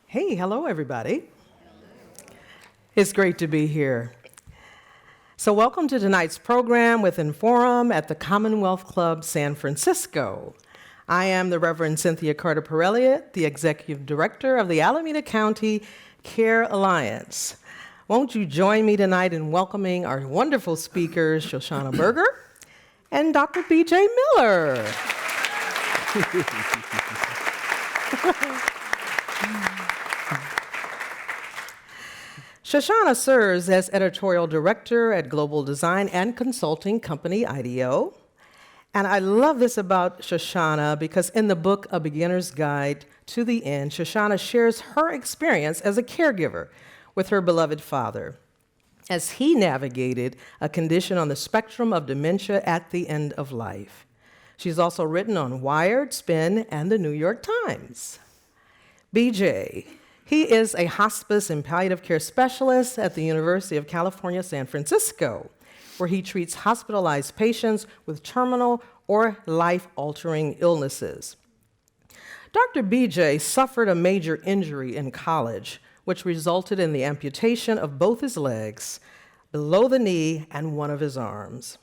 Hey, hello, everybody. It's great to be here. So welcome to tonight's program with Inforum at the Commonwealth Club San Francisco. I am the Reverend Cynthia Carter Pirelli, the Executive Director of the Alameda County Care Alliance. Won't you join me tonight in welcoming our wonderful speakers, Shoshana Berger and Dr. B.J. Miller. Shoshana serves as editorial director at global design and consulting company IDEO. And I love this about Shoshana because in the book, A Beginner's Guide to the End, Shoshana shares her experience as a caregiver with her beloved father as he navigated a condition on the spectrum of dementia at the end of life. She's also written on Wired, Spin, and the New York Times. BJ. He is a hospice and palliative care specialist at the University of California, San Francisco, where he treats hospitalized patients with terminal or life-altering illnesses. Dr. BJ suffered a major injury in college, which resulted in the amputation of both his legs, below the knee, and one of his arms.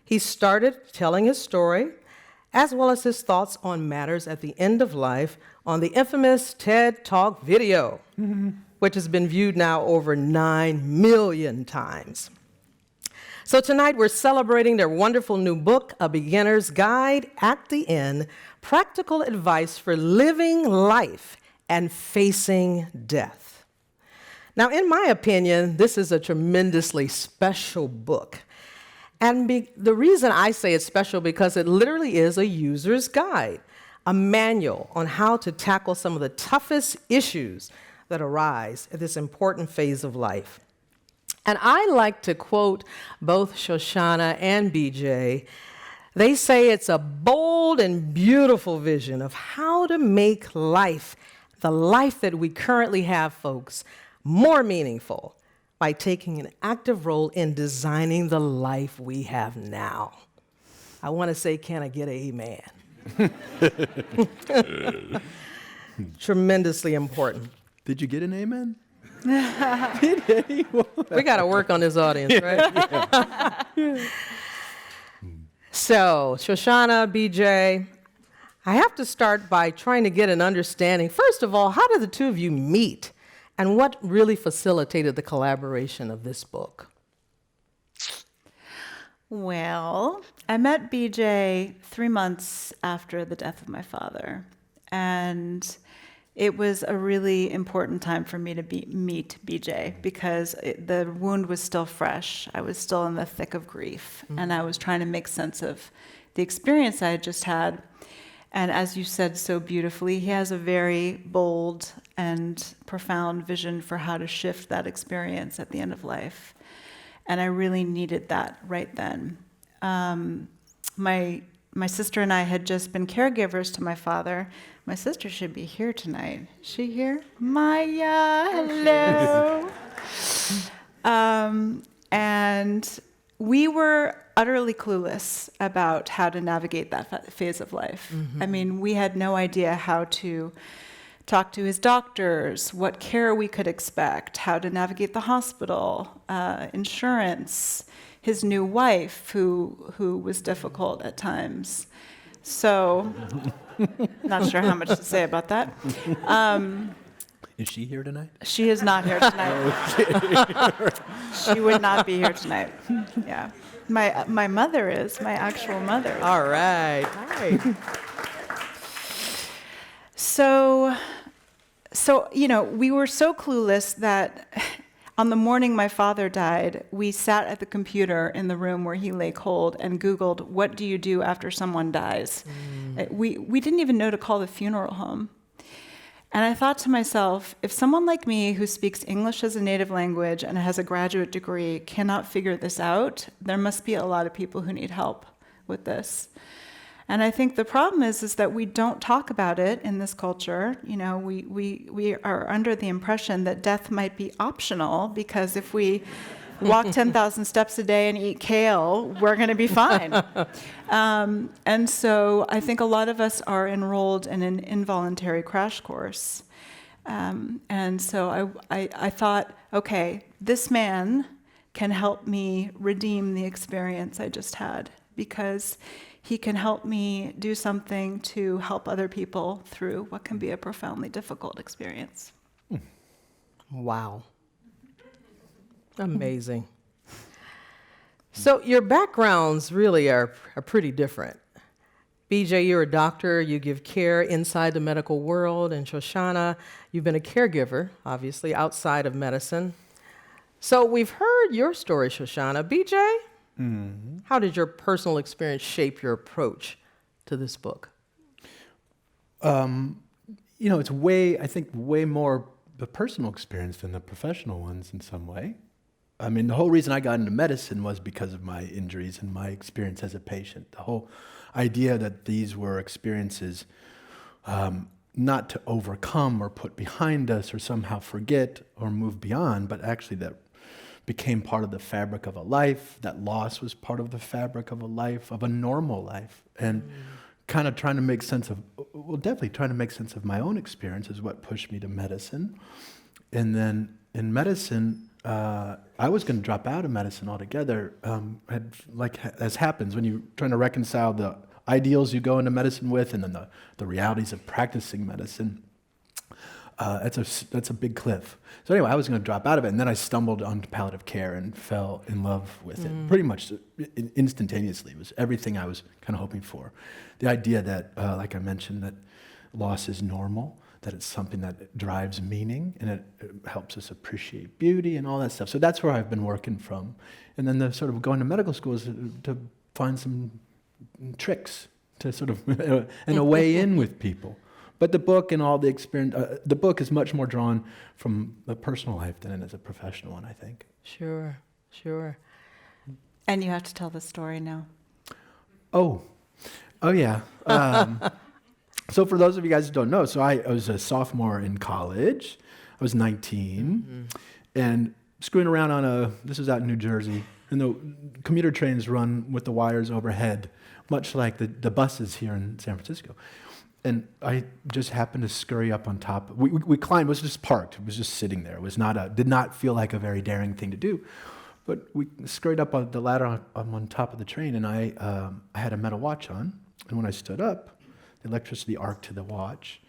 He started telling his story, as well as his thoughts on matters at the end of life on the infamous TED Talk video, which has been viewed now over 9 million times. So tonight we're celebrating their wonderful new book, A Beginner's Guide at the End, Practical Advice for Living Life and Facing Death. Now, in my opinion, this is a tremendously special book. And the reason I say it's special because it literally is a user's guide, a manual on how to tackle some of the toughest issues that arise at this important phase of life. And I like to quote both Shoshana and BJ. They say it's a bold and beautiful vision of how to make life, the life that we currently have, folks, more meaningful by taking an active role in designing the life we have now. I want to say, can I get an amen? Tremendously important. Did you get an amen? Did anyone? We got to work on this audience, right? So, Shoshana, BJ, I have to start by trying to get an understanding. First of all, how did the two of you meet? And what really facilitated the collaboration of this book? Well, I met BJ 3 months after the death of my father. And it was a really important time for me to meet BJ because the wound was still fresh. I was still in the thick of grief. And I was trying to make sense of the experience I had just had. And as you said so beautifully, he has a very bold and profound vision for how to shift that experience at the end of life. And I really needed that right then. My sister and I had just been caregivers to my father. My sister should be here tonight. Is she here? Maya, hello. And we were utterly clueless about how to navigate that phase of life. I mean, we had no idea how to talk to his doctors, what care we could expect, how to navigate the hospital, insurance, his new wife, who was difficult at times. So, not sure how much to say about that. Is she here tonight? She is not here tonight. She would not be here tonight. Yeah. My mother is, my actual mother. All right. Hi. So, we were so clueless that on the morning my father died, we sat at the computer in the room where he lay cold and Googled, what do you do after someone dies? We didn't even know to call the funeral home. And I thought to myself, if someone like me who speaks English as a native language and has a graduate degree cannot figure this out, there must be a lot of people who need help with this. And I think the problem is that we don't talk about it in this culture. You know, we are under the impression that death might be optional because if we walk 10,000 steps a day and eat kale, we're going to be fine. And so I think a lot of us are enrolled in an involuntary crash course. And so I thought, okay, this man can help me redeem the experience I just had, because he can help me do something to help other people through what can be a profoundly difficult experience. Wow. Amazing. So your backgrounds really are pretty different. BJ, you're a doctor, you give care inside the medical world, and Shoshana, you've been a caregiver, obviously, outside of medicine. So we've heard your story, Shoshana. BJ, how did your personal experience shape your approach to this book? It's way more the personal experience than the professional ones in some way. I mean, the whole reason I got into medicine was because of my injuries and my experience as a patient. The whole idea that these were experiences not to overcome or put behind us or somehow forget or move beyond, but actually that became part of the fabric of a life. That loss was part of the fabric of a life, of a normal life. And kind of trying to make sense of, definitely trying to make sense of my own experience is what pushed me to medicine. And then in medicine, I was going to drop out of medicine altogether. As happens when you're trying to reconcile the ideals you go into medicine with and then the realities of practicing medicine. That's a big cliff. So anyway, I was going to drop out of it, and then I stumbled onto palliative care and fell in love with it pretty much instantaneously. It was everything I was kind of hoping for. The idea that, like I mentioned, that loss is normal, that it's something that drives meaning, and it helps us appreciate beauty and all that stuff. So that's where I've been working from. And then the sort of going to medical school is to find some tricks to sort of, and a way in with people. But the book and all the experience, the book is much more drawn from a personal life than it is a professional one, I think. Sure. And you have to tell the story now. Oh yeah. So for those of you guys who don't know, so I was a sophomore in college. I was 19 and screwing around this was out in New Jersey, and the commuter trains run with the wires overhead, much like the buses here in San Francisco. And I just happened to scurry up on top. We climbed. It was just parked. It was just sitting there. It was did not feel like a very daring thing to do. But we scurried up on the ladder on top of the train, and I had a metal watch on. And when I stood up, the electricity arced to the watch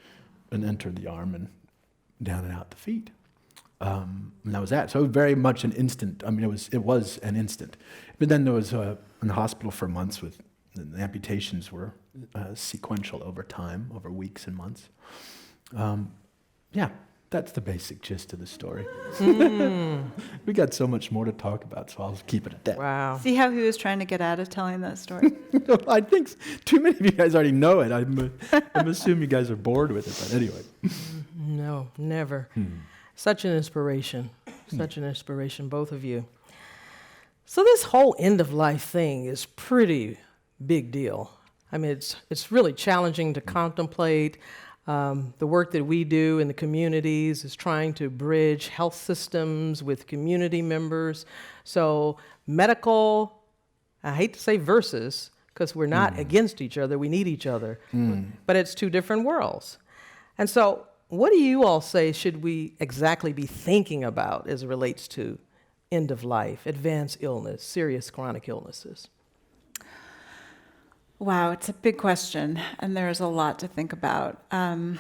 and entered the arm and down and out the feet. And that was that. So it was very much an instant. I mean, it was an instant. But then there was in the hospital for months with the amputations were sequential over time, over weeks and months. That's the basic gist of the story. We got so much more to talk about, so I'll keep it at that. Wow. See how he was trying to get out of telling that story? I think too many of you guys already know it. I'm assuming you guys are bored with it, but anyway. No, never. Such an inspiration. Such an inspiration, both of you. So this whole end-of-life thing is pretty big deal. I mean, it's really challenging to contemplate. The work that we do in the communities is trying to bridge health systems with community members. So medical, I hate to say versus, because we're not against each other, we need each other, but it's two different worlds. And so what do you all say should we exactly be thinking about as it relates to end of life, advanced illness, serious chronic illnesses? Wow, it's a big question, and there's a lot to think about. I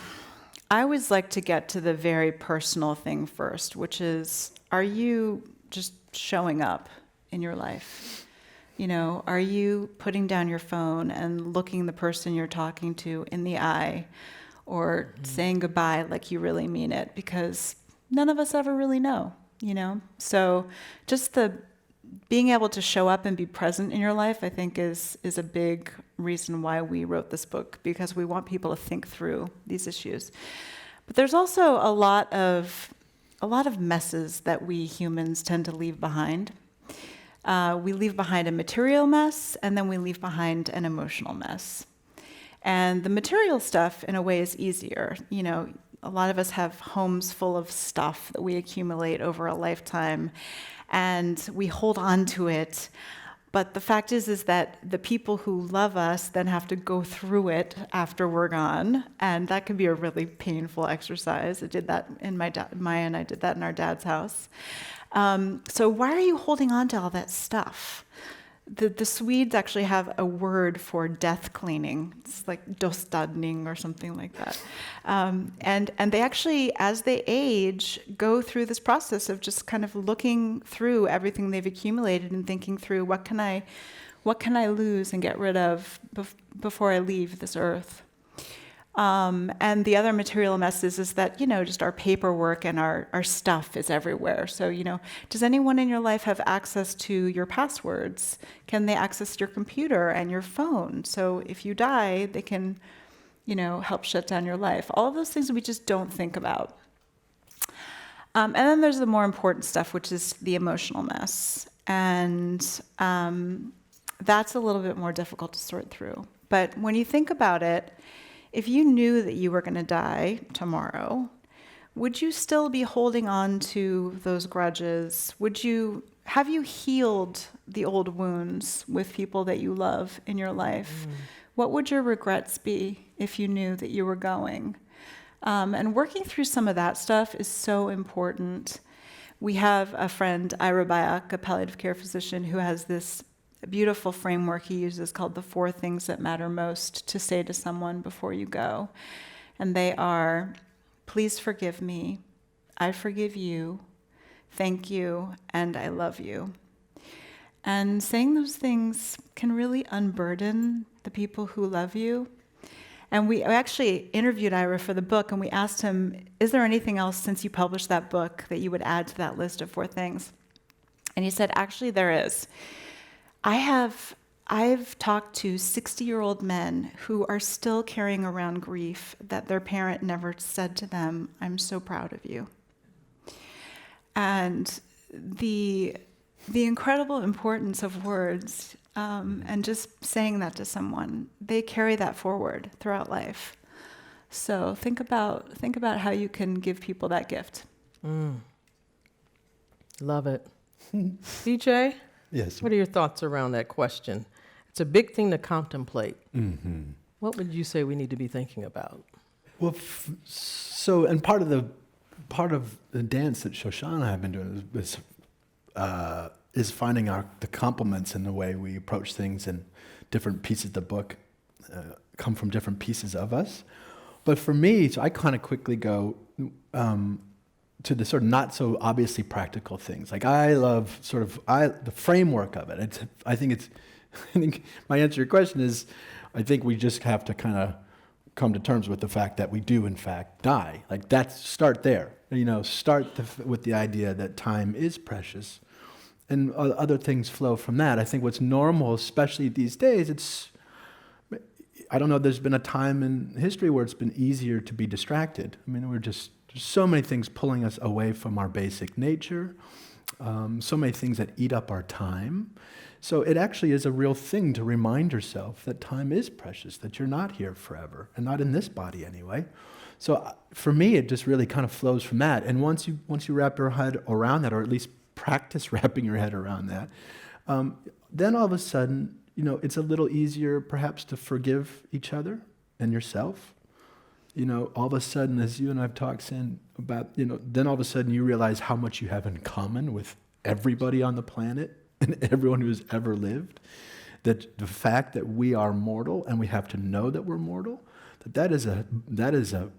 always like to get to the very personal thing first, which is, are you just showing up in your life? You know, are you putting down your phone and looking the person you're talking to in the eye, or saying goodbye like you really mean it? Because none of us ever really know, you know? So just being able to show up and be present in your life, I think is a big reason why we wrote this book, because we want people to think through these issues. But there's also a lot of messes that we humans tend to leave behind. We leave behind a material mess, and then we leave behind an emotional mess. And the material stuff, in a way, is easier. You know, a lot of us have homes full of stuff that we accumulate over a lifetime. and we hold on to it. But the fact is that the people who love us then have to go through it after we're gone, and that can be a really painful exercise. I did that in Maya and I did that in our dad's house. So why are you holding on to all that stuff? The Swedes actually have a word for death cleaning. It's like dostadning or something like that. And they actually, as they age, go through this process of just kind of looking through everything they've accumulated and thinking through what can I lose and get rid of before I leave this earth. And the other material mess is that, just our paperwork and our stuff is everywhere. So, does anyone in your life have access to your passwords? Can they access your computer and your phone? So if you die, they can, help shut down your life. All of those things we just don't think about. And then there's the more important stuff, which is the emotional mess. And that's a little bit more difficult to sort through. But when you think about it, if you knew that you were going to die tomorrow, would you still be holding on to those grudges? Have you healed the old wounds with people that you love in your life? What would your regrets be if you knew that you were going? And working through some of that stuff is so important. We have a friend, Ira Byock, a palliative care physician, who has this beautiful framework he uses called the 4 things that matter most to say to someone before you go. And they are, please forgive me, I forgive you, thank you, and I love you. And saying those things can really unburden the people who love you. And we actually interviewed Ira for the book, and we asked him, is there anything else since you published that book that you would add to that list of 4 things? And he said, actually, there is. I've talked to 60-year-old men who are still carrying around grief that their parent never said to them, I'm so proud of you. And the incredible importance of words, and just saying that to someone, they carry that forward throughout life. So think about how you can give people that gift. Love it. DJ? Yes. What are your thoughts around that question? It's a big thing to contemplate. Mm-hmm. What would you say we need to be thinking about? Well, and part of the dance that Shoshana and I have been doing is finding the complements in the way we approach things, and different pieces of the book come from different pieces of us. But for me, so I kind of quickly go to the sort of not so obviously practical things. Like I love the framework of it. I think my answer to your question is, I think we just have to kind of come to terms with the fact that we do in fact die. Like start there. Start with the idea that time is precious, and other things flow from that. I think what's normal, especially these days, I don't know, there's been a time in history where it's been easier to be distracted. I mean, there's so many things pulling us away from our basic nature, so many things that eat up our time. So it actually is a real thing to remind yourself that time is precious, that you're not here forever, and not in this body anyway. So for me, it just really kind of flows from that. And once you wrap your head around that, or at least practice wrapping your head around that, then all of a sudden, it's a little easier perhaps to forgive each other and yourself. All of a sudden, as you and I have talked, Sin, about, then all of a sudden you realize how much you have in common with everybody on the planet and everyone who's ever lived. That the fact that we are mortal and we have to know that we're mortal, that is a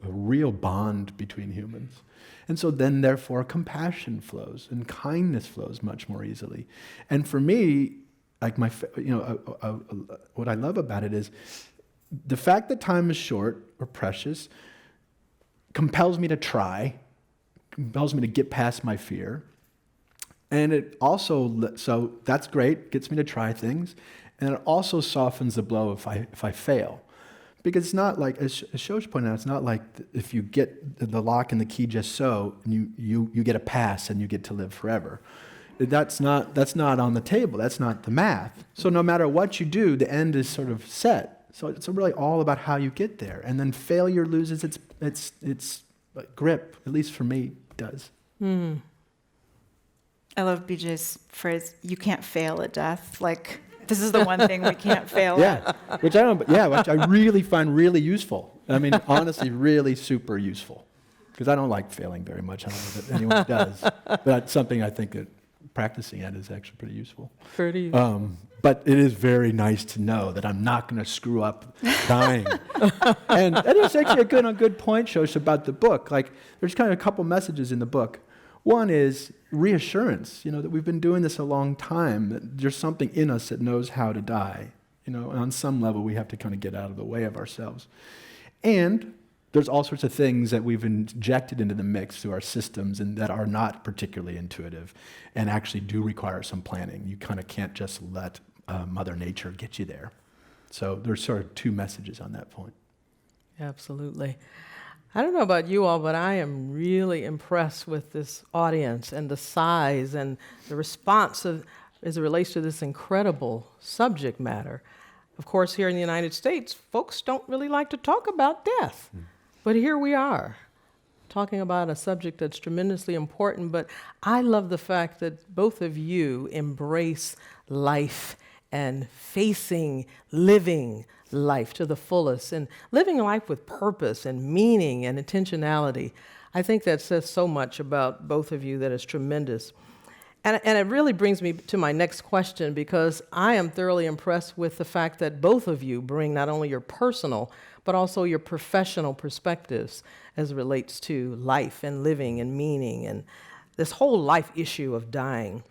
real bond between humans. And so then, therefore, compassion flows and kindness flows much more easily. And for me, like what I love about it is the fact that time is short or precious compels me to try, compels me to get past my fear. And it also, so that's great, gets me to try things. And it also softens the blow if I fail. Because it's not like, as Shosh pointed out, it's not like if you get the lock and the key just so, and you get a pass and you get to live forever. That's not on the table. That's not the math. So no matter what you do, the end is sort of set. So it's really all about how you get there. And then failure loses its grip, at least for me, it does. I love BJ's phrase, you can't fail at death. Like, this is the one thing we can't fail at. Yeah, which I really find really useful. I mean, honestly, really super useful. Because I don't like failing very much. I don't know that anyone does. But that's something I think that practicing at is actually pretty useful. Pretty. But it is very nice to know that I'm not going to screw up dying. And that is actually a good point, Shosh, about the book. Like, there's kind of a couple messages in the book. One is reassurance, that we've been doing this a long time, that there's something in us that knows how to die. And on some level, we have to kind of get out of the way of ourselves. And there's all sorts of things that we've injected into the mix through our systems and that are not particularly intuitive and actually do require some planning. You kind of can't just let Mother Nature get you there. So there's sort of two messages on that point. Absolutely. I don't know about you all, but I am really impressed with this audience and the size and the response as it relates to this incredible subject matter. Of course, here in the United States, folks don't really like to talk about death. But here we are, talking about a subject that's tremendously important. But I love the fact that both of you embrace life and facing living life to the fullest and living life with purpose and meaning and intentionality. I think that says so much about both of you that is tremendous. And it really brings me to my next question, because I am thoroughly impressed with the fact that both of you bring not only your personal, but also your professional perspectives as it relates to life and living and meaning and this whole life issue of dying.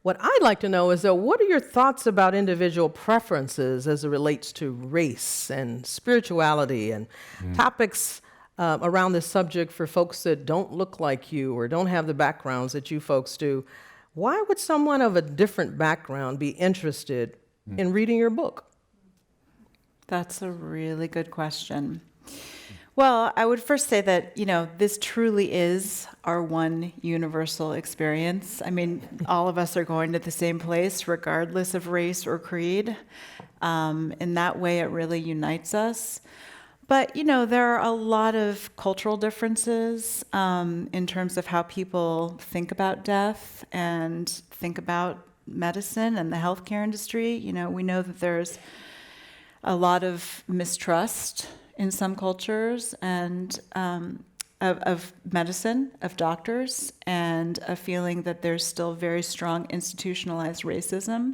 What I'd like to know is, though, what are your thoughts about individual preferences as it relates to race and spirituality and topics around this subject for folks that don't look like you or don't have the backgrounds that you folks do? Why would someone of a different background be interested in reading your book? That's a really good question. Well, I would first say that, this truly is our one universal experience. I mean, all of us are going to the same place, regardless of race or creed. In that way, it really unites us. But, there are a lot of cultural differences in terms of how people think about death and think about medicine and the healthcare industry. We know that there's a lot of mistrust in some cultures and of medicine, of doctors, and a feeling that there's still very strong institutionalized racism.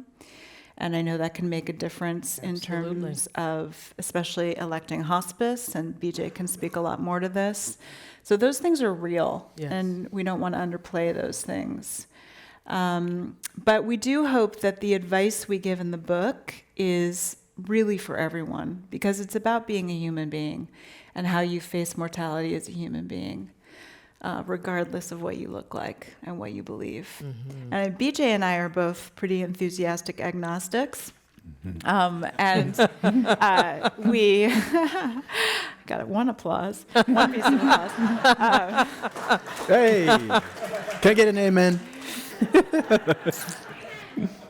And I know that can make a difference in terms of especially electing hospice, and BJ can speak a lot more to this. So those things are real, and we don't want to underplay those things. But we do hope that the advice we give in the book is really for everyone, because it's about being a human being and how you face mortality as a human being, regardless of what you look like and what you believe. And BJ and I are both pretty enthusiastic agnostics. And we got one applause, one piece of applause. Hey, can I get an amen?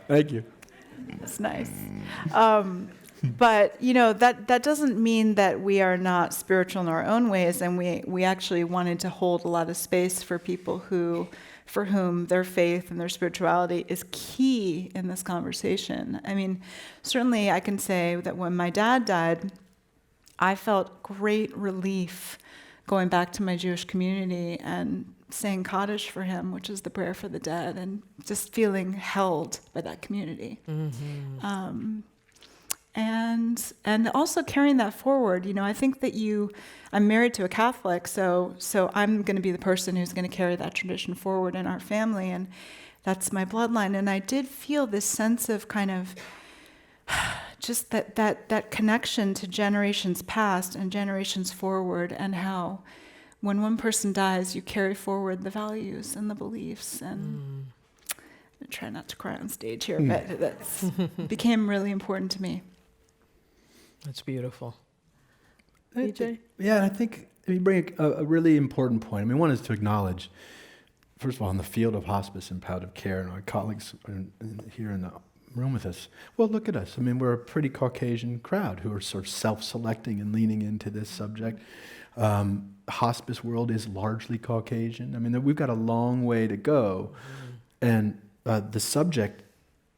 Thank you. That's nice. But, that doesn't mean that we are not spiritual in our own ways, and we actually wanted to hold a lot of space for people for whom their faith and their spirituality is key in this conversation. I mean, certainly I can say that when my dad died, I felt great relief going back to my Jewish community and saying Kaddish for him, which is the prayer for the dead, and just feeling held by that community. And also carrying that forward. I think that I'm married to a Catholic, so I'm going to be the person who's going to carry that tradition forward in our family, and that's my bloodline. And I did feel this sense of kind of just that connection to generations past and generations forward, and how when one person dies, you carry forward the values and the beliefs. And I try not to cry on stage here, but that's became really important to me. That's beautiful. BJ? Yeah, I think you bring a really important point. I mean, one is to acknowledge, first of all, in the field of hospice and palliative care, and our colleagues are here in the room with us. Well, look at us. I mean, we're a pretty Caucasian crowd who are sort of self-selecting and leaning into this subject. Hospice world is largely Caucasian. I mean, we've got a long way to go And the subject,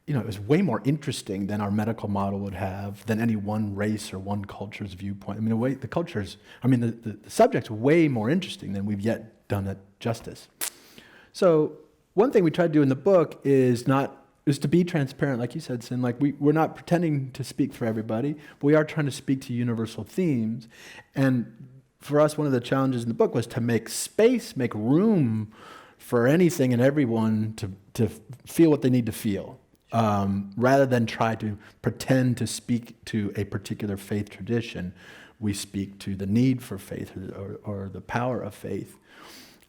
it was way more interesting than our medical model would have, than any one race or one culture's viewpoint. I mean, the subject's way more interesting than we've yet done it justice. So one thing we try to do in the book is to be transparent, like you said, Sin. Like we're not pretending to speak for everybody, but we are trying to speak to universal themes. And for us, one of the challenges in the book was to make room for anything and everyone to feel what they need to feel. Rather than try to pretend to speak to a particular faith tradition, we speak to the need for faith or the power of faith.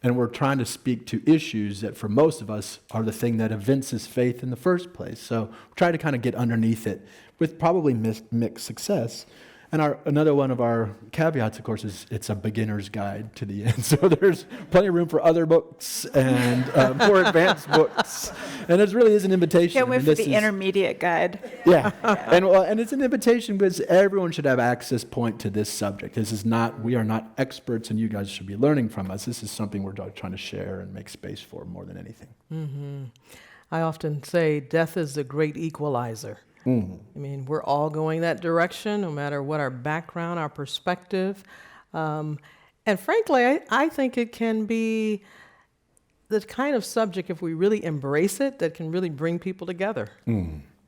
And we're trying to speak to issues that for most of us are the thing that evinces faith in the first place. So we try to kind of get underneath it with probably mixed success. And another one of our caveats, of course, is it's a beginner's guide to the end. So there's plenty of room for other books and more advanced books. And it really is an invitation. Can't wait for the intermediate guide. Yeah. And it's an invitation because everyone should have access point to this subject. We are not experts, and you guys should be learning from us. This is something we're trying to share and make space for more than anything. Mm-hmm. I often say death is a great equalizer. I mean, we're all going that direction, no matter what our background, our perspective. And frankly, I think it can be the kind of subject, if we really embrace it, that can really bring people together.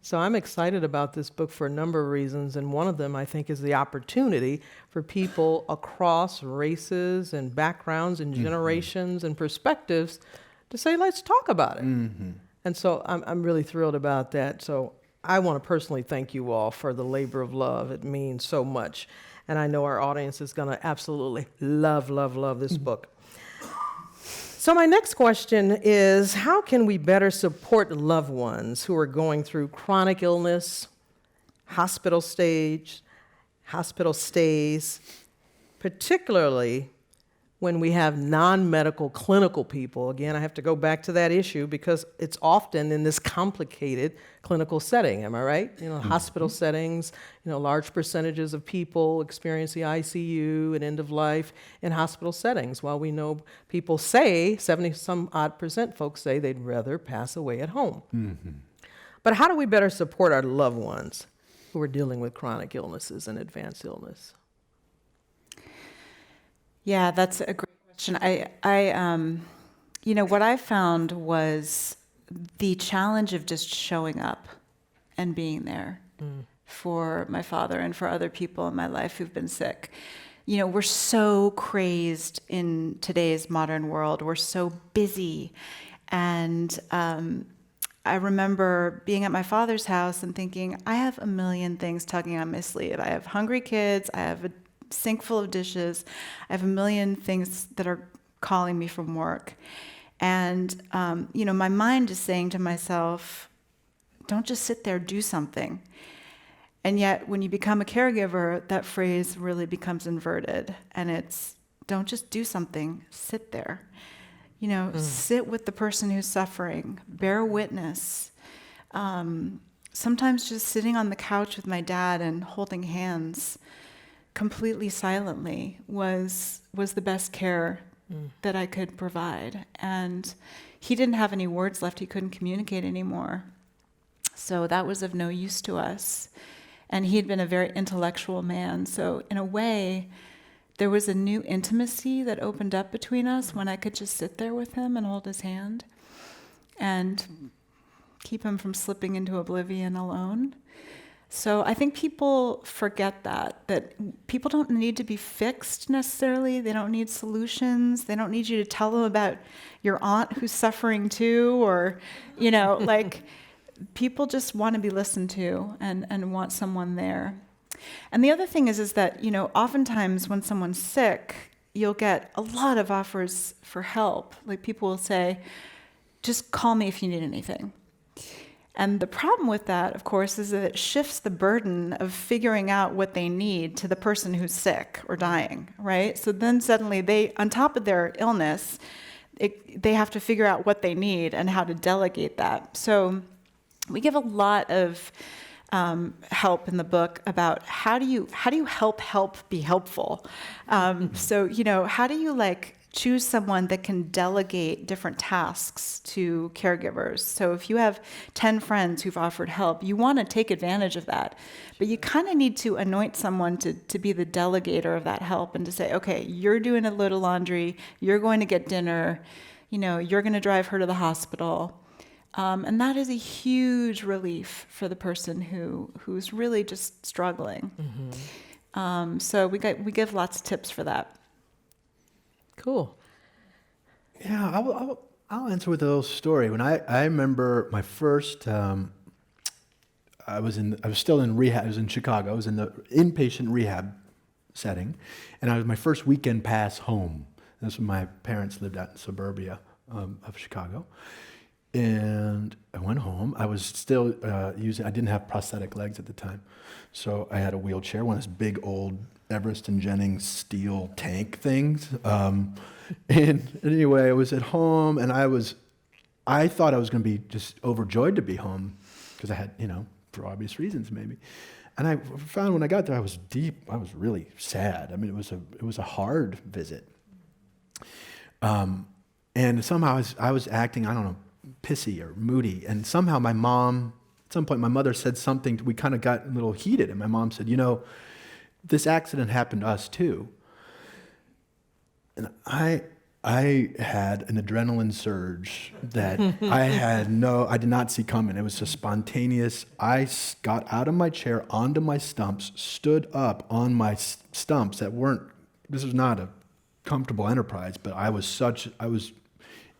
So I'm excited about this book for a number of reasons, and one of them, I think, is the opportunity for people across races and backgrounds and generations and perspectives to say, let's talk about it. And so I'm really thrilled about that. So I want to personally thank you all for the labor of love. It means so much. And I know our audience is going to absolutely love this book. So my next question is, how can we better support loved ones who are going through chronic illness, hospital stays, particularly when we have non-medical clinical people? Again, I have to go back to that issue because it's often in this complicated clinical setting, am I right? Hospital settings, large percentages of people experience the ICU and end of life in hospital settings. While we know people say, 70-some-odd% folks say they'd rather pass away at home. But how do we better support our loved ones who are dealing with chronic illnesses and advanced illness? Yeah, that's a great question. What I found was the challenge of just showing up and being there for my father and for other people in my life who've been sick. We're so crazed in today's modern world. We're so busy. And I remember being at my father's house and thinking, I have a million things tugging on my sleeve. I have hungry kids. I have a sink full of dishes. I have a million things that are calling me from work. And, my mind is saying to myself, don't just sit there, do something. And yet, when you become a caregiver, that phrase really becomes inverted. And it's, don't just do something, sit there. Sit with the person who's suffering, bear witness. Sometimes just sitting on the couch with my dad and holding hands completely silently was the best care that I could provide. And he didn't have any words left. He couldn't communicate anymore. So that was of no use to us. And he had been a very intellectual man. So in a way, there was a new intimacy that opened up between us when I could just sit there with him and hold his hand and keep him from slipping into oblivion alone. So I think people forget that people don't need to be fixed necessarily. They don't need solutions. They don't need you to tell them about your aunt who's suffering too, or, people just want to be listened to and want someone there. And the other thing is that, oftentimes when someone's sick, you'll get a lot of offers for help. Like people will say, just call me if you need anything. And the problem with that, of course, is that it shifts the burden of figuring out what they need to the person who's sick or dying, right? So then suddenly they, on top of their illness, they have to figure out what they need and how to delegate that. So we give a lot of help in the book about how do you help be helpful. So, how do you choose someone that can delegate different tasks to caregivers. So if you have 10 friends who've offered help, you want to take advantage of that. But you kind of need to anoint someone to be the delegator of that help and to say, okay, you're doing a load of laundry, you're going to get dinner, you're going to drive her to the hospital. And that is a huge relief for the person who's really just struggling. So we give lots of tips for that. Cool. Yeah, I'll answer with a little story. When I remember my first, I was still in rehab. I was in Chicago. I was in the inpatient rehab setting, and I was my first weekend pass home. That's when my parents lived out in suburbia of Chicago. And I went home. I was still I didn't have prosthetic legs at the time. So I had a wheelchair, one of those big old Everest and Jennings steel tank things. And anyway, I was at home, and I thought I was going to be just overjoyed to be home because I had, for obvious reasons maybe. And I found when I got there, I was really sad. I mean, it was a hard visit. And somehow I was acting, I don't know, pissy or moody. And somehow my mom, at some point, my mother said something, we kind of got a little heated. And my mom said, this accident happened to us too. And I had an adrenaline surge that I did not see coming. It was just spontaneous. I got out of my chair onto my stumps, stood up on my stumps this was not a comfortable enterprise, but I was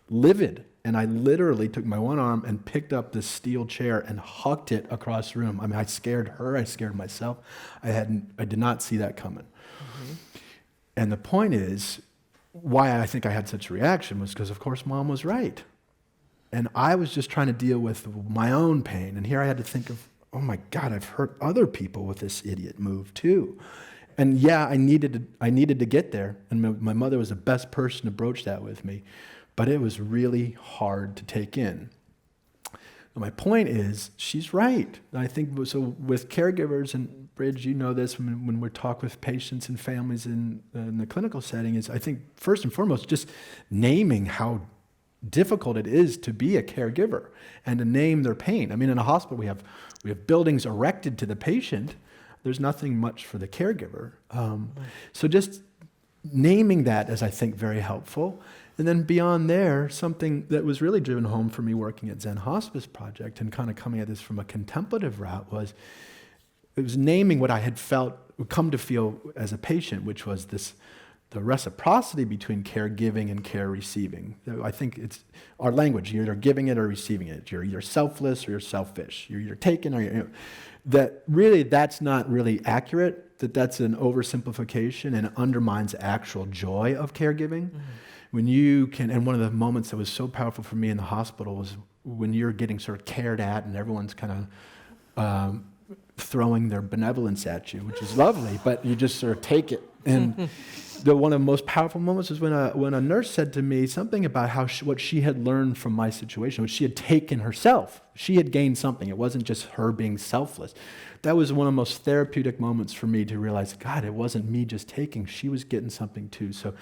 livid. And I literally took my one arm and picked up this steel chair and hucked it across the room. I mean, I scared her, I scared myself. I did not see that coming. Mm-hmm. And the point is, why I think I had such a reaction was because, of course, Mom was right. And I was just trying to deal with my own pain. And here I had to think of, oh my God, I've hurt other people with this idiot move too. And yeah, I needed to get there. And my mother was the best person to broach that with me. But it was really hard to take in. My point is, she's right. I think so with caregivers, and Bridge, you know this, when we talk with patients and families in the clinical setting, is I think first and foremost just naming how difficult it is to be a caregiver and to name their pain. I mean, in a hospital we have buildings erected to the patient. There's nothing much for the caregiver. So just naming that is, I think, very helpful. And then beyond there, something that was really driven home for me working at Zen Hospice Project and kind of coming at this from a contemplative route was naming what I had come to feel as a patient, which was the reciprocity between caregiving and care receiving. I think it's our language. You're either giving it or receiving it. You're either selfless or you're selfish. You're either taken or that's not really accurate, that's an oversimplification and undermines actual joy of caregiving. Mm-hmm. When you can, and one of the moments that was so powerful for me in the hospital was when you're getting sort of cared at and everyone's kind of throwing their benevolence at you, which is lovely, but you just sort of take it. And one of the most powerful moments was when a nurse said to me something about what she had learned from my situation, what she had taken herself. She had gained something. It wasn't just her being selfless. That was one of the most therapeutic moments for me to realize, God, it wasn't me just taking. She was getting something too. So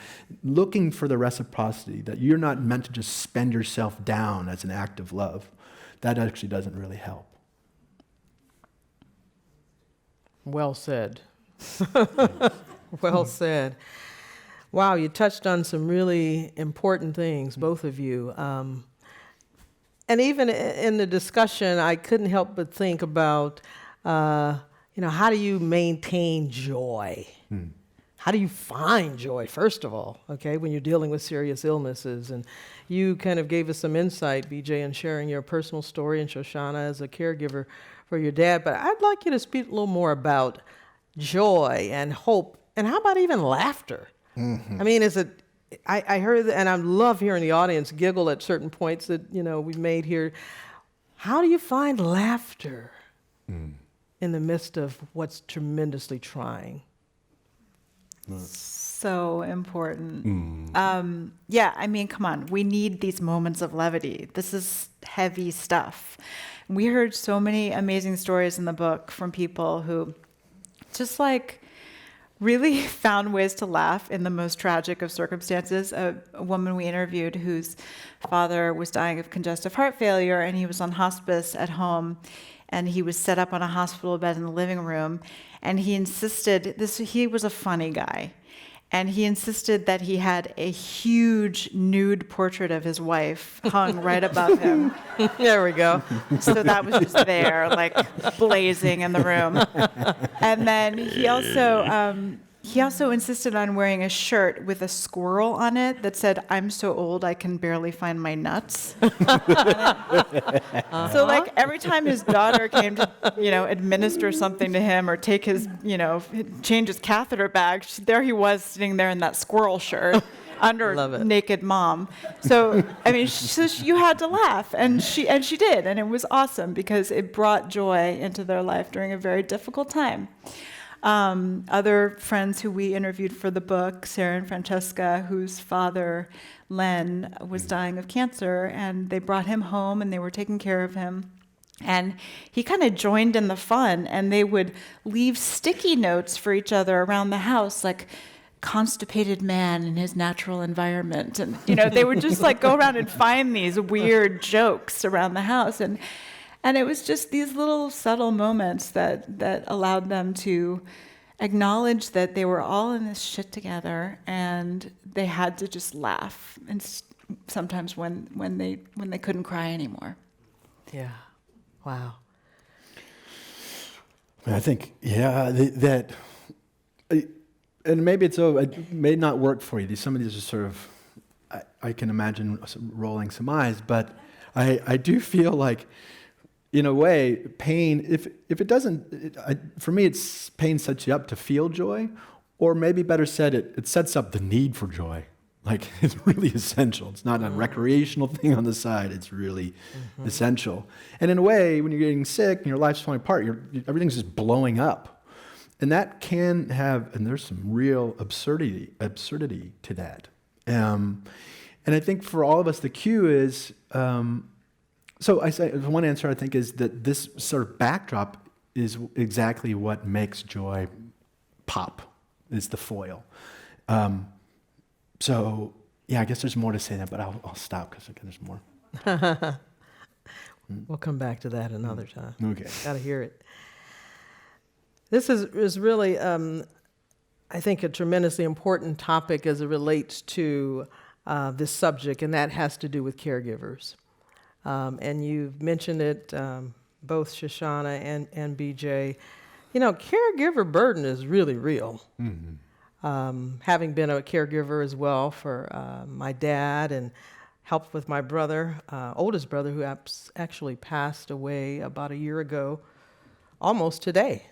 looking for the reciprocity, that you're not meant to just spend yourself down as an act of love, that actually doesn't really help. Well said. Well said. Wow, you touched on some really important things, both of you. And even in the discussion, I couldn't help but think about, how do you maintain joy? How do you find joy, first of all, okay, when you're dealing with serious illnesses? And you kind of gave us some insight, BJ, in sharing your personal story, and Shoshana as a caregiver for your dad. But I'd like you to speak a little more about joy and hope, and how about even laughter? Mm-hmm. I mean, I heard, and I love hearing the audience giggle at certain points that, we've made here. How do you find laughter in the midst of what's tremendously trying? So important. Come on. We need these moments of levity. This is heavy stuff. We heard so many amazing stories in the book from people who just really found ways to laugh in the most tragic of circumstances. A woman we interviewed whose father was dying of congestive heart failure, and he was on hospice at home, and he was set up on a hospital bed in the living room, and he insisted, he was a funny guy, and he insisted that he had a huge nude portrait of his wife hung right above him. There we go. So that was just there, like blazing in the room. And then he also insisted on wearing a shirt with a squirrel on it that said, "I'm so old I can barely find my nuts." So like every time his daughter came to, administer something to him or take his, change his catheter bag, there he was sitting there in that squirrel shirt. Under Love it. naked mom. So, I mean, you had to laugh, and she did, and it was awesome because it brought joy into their life during a very difficult time. Other friends who we interviewed for the book, Sarah and Francesca, whose father, Len, was dying of cancer, and they brought him home, and they were taking care of him. And he kind of joined in the fun, and they would leave sticky notes for each other around the house, like, "Constipated man in his natural environment." And, they would just like go around and find these weird jokes around the house. And it was just these little subtle moments that allowed them to acknowledge that they were all in this shit together, and they had to just laugh. And sometimes when they couldn't cry anymore. Yeah. Wow. I think, and maybe it may not work for you. Some of these are sort of, I can imagine rolling some eyes, but I do feel like, in a way, pain, if it doesn't, for me, pain sets you up to feel joy, or maybe better said, it sets up the need for joy. Like, it's really essential. It's not a recreational thing on the side. It's really essential. And in a way, when you're getting sick and your life's falling apart, everything's just blowing up. And that can have, and there's some real absurdity to that. And I think for all of us, the cue is, so I say, one answer I think is that this sort of backdrop is exactly what makes joy pop, is the foil. So, I guess there's more to say that, but I'll stop because there's more. We'll come back to that another time. Okay. Got to hear it. This is really, I think, a tremendously important topic as it relates to this subject, and that has to do with caregivers. And you've mentioned it, both Shoshana and BJ. Caregiver burden is really real. Mm-hmm. Having been a caregiver as well for my dad and helped with my brother, oldest brother, who actually passed away about a year ago, almost today.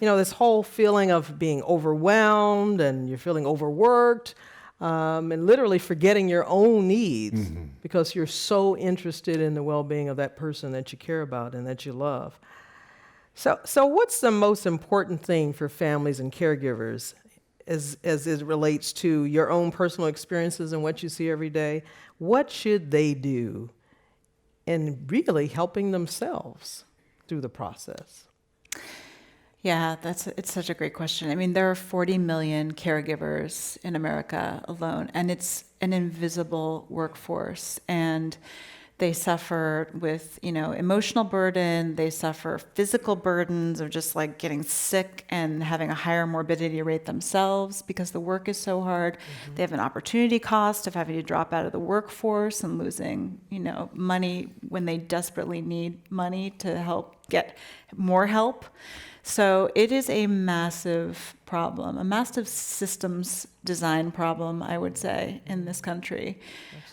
This whole feeling of being overwhelmed and you're feeling overworked, and literally forgetting your own needs because you're so interested in the well-being of that person that you care about and that you love. So what's the most important thing for families and caregivers as it relates to your own personal experiences and what you see every day? What should they do in really helping themselves through the process? Yeah, it's such a great question. I mean, there are 40 million caregivers in America alone, and it's an invisible workforce. And they suffer with, emotional burden. They suffer physical burdens of just like getting sick and having a higher morbidity rate themselves because the work is so hard. Mm-hmm. They have an opportunity cost of having to drop out of the workforce and losing, money when they desperately need money to help get more help. So it is a massive problem, a massive systems design problem, I would say, in this country.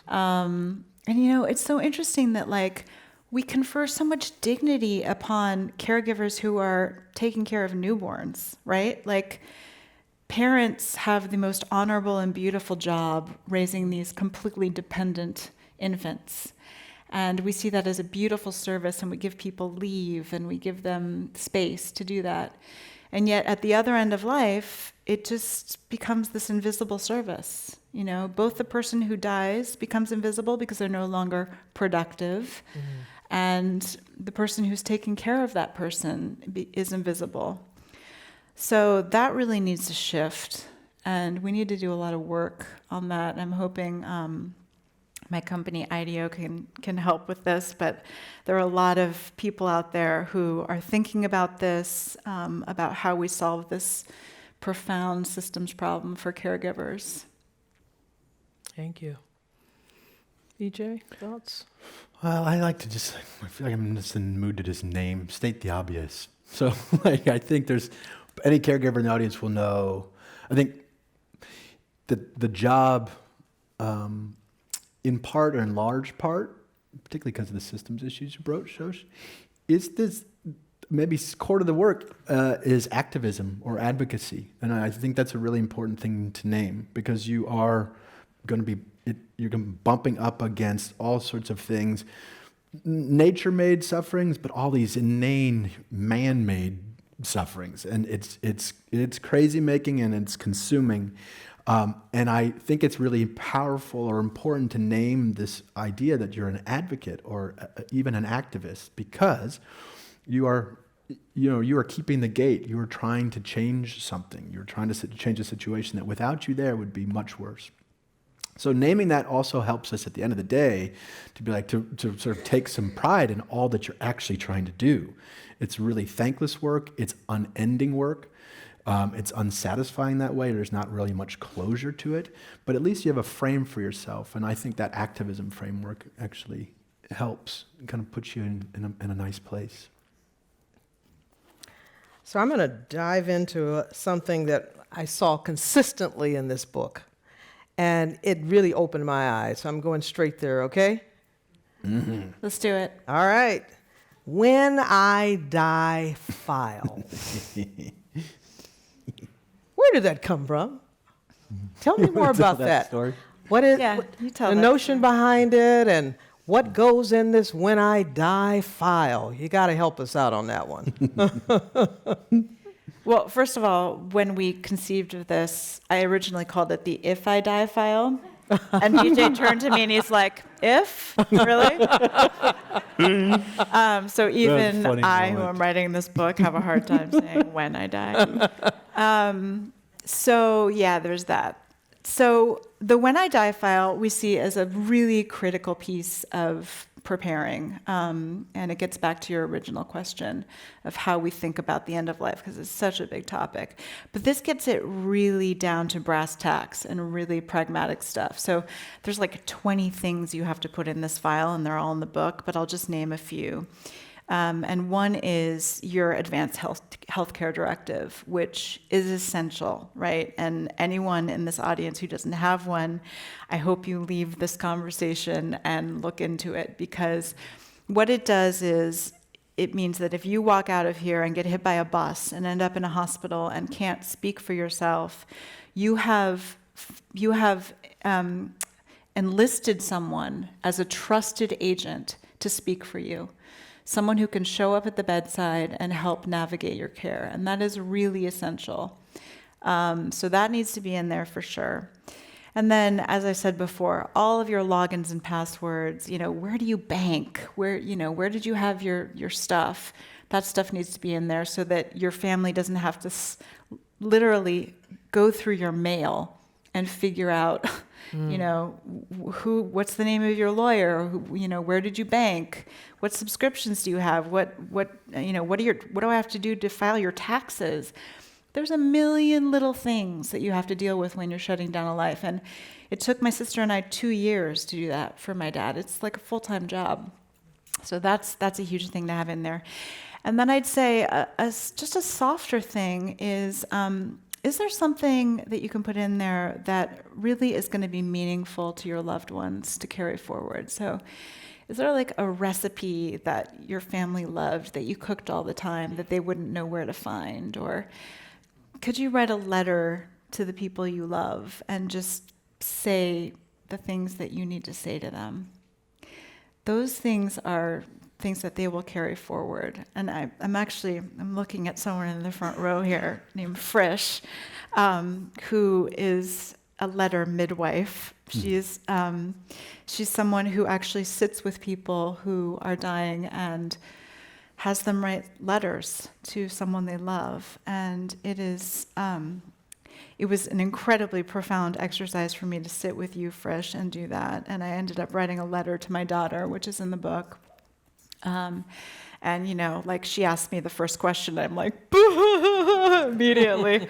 And, it's so interesting that, we confer so much dignity upon caregivers who are taking care of newborns, right? Parents have the most honorable and beautiful job raising these completely dependent infants. And we see that as a beautiful service, and we give people leave, and we give them space to do that. And yet, at the other end of life, it just becomes this invisible service. Both the person who dies becomes invisible because they're no longer productive, and the person who's taking care of that person is invisible. So that really needs to shift, and we need to do a lot of work on that. I'm hoping my company IDEO can help with this, but there are a lot of people out there who are thinking about this, about how we solve this profound systems problem for caregivers. Thank you. EJ, thoughts? Well, I feel like I'm just in the mood to just state the obvious. So, like, I think there's, any caregiver in the audience will know, I think the job, in part or in large part, particularly because of the systems issues you broached, Shosh, is this, maybe core to the work is activism or advocacy. And I think that's a really important thing to name, because you are going to be, you're going to be bumping up against all sorts of things, nature-made sufferings, but all these inane man-made sufferings. And it's crazy making and it's consuming. And I think it's really powerful or important to name this idea that you're an advocate or even an activist, because you are keeping the gate. You are trying to change something. You're trying to change a situation that without you there would be much worse. So naming that also helps us at the end of the day to be like, to sort of take some pride in all that you're actually trying to do. It's really thankless work. It's unending work. It's unsatisfying that way. There's not really much closure to it, but at least you have a frame for yourself. And I think that activism framework actually helps and kind of puts you in a nice place. So I'm going to dive into something that I saw consistently in this book, and it really opened my eyes. So I'm going straight there, okay? Mm-hmm. Let's do it. All right. When I Die file. Where did that come from? Tell me more about that. Story? What is Yeah, you tell the that notion story. behind it, and what goes in this When I Die file? You got to help us out on that one. Well, first of all, when we conceived of this, I originally called it the If I Die file. And DJ turned to me and he's like, if? Really? So even funny I, who moment. am writing this book, have a hard time saying when I die. So yeah, there's that. So the When I Die file we see as a really critical piece of preparing. And it gets back to your original question of how we think about the end of life, because it's such a big topic. But this gets it really down to brass tacks and really pragmatic stuff. So there's like 20 things you have to put in this file, and they're all in the book, but I'll just name a few. And one is your advanced healthcare directive, which is essential, right? And anyone in this audience who doesn't have one, I hope you leave this conversation and look into it, because what it does is it means that if you walk out of here and get hit by a bus and end up in a hospital and can't speak for yourself, you have enlisted someone as a trusted agent to speak for you. Someone who can show up at the bedside and help navigate your care. And that is really essential. So that needs to be in there for sure. And then, as I said before, all of your logins and passwords, where do you bank? Where did you have your stuff? That stuff needs to be in there so that your family doesn't have to literally go through your mail and figure out, what's the name of your lawyer? Where did you bank? What subscriptions do you have? What do I have to do to file your taxes? There's a million little things that you have to deal with when you're shutting down a life. And it took my sister and I 2 years to do that for my dad. It's like a full-time job. So that's a huge thing to have in there. And then I'd say just a softer thing is there something that you can put in there that really is going to be meaningful to your loved ones to carry forward? So is there like a recipe that your family loved that you cooked all the time that they wouldn't know where to find? Or could you write a letter to the people you love and just say the things that you need to say to them? Those things are things that they will carry forward. And I'm looking at someone in the front row here named Frisch, who is a letter midwife. She's someone who actually sits with people who are dying and has them write letters to someone they love. And it was an incredibly profound exercise for me to sit with you, Frisch, and do that. And I ended up writing a letter to my daughter, which is in the book. And, like she asked me the first question, I'm like, immediately.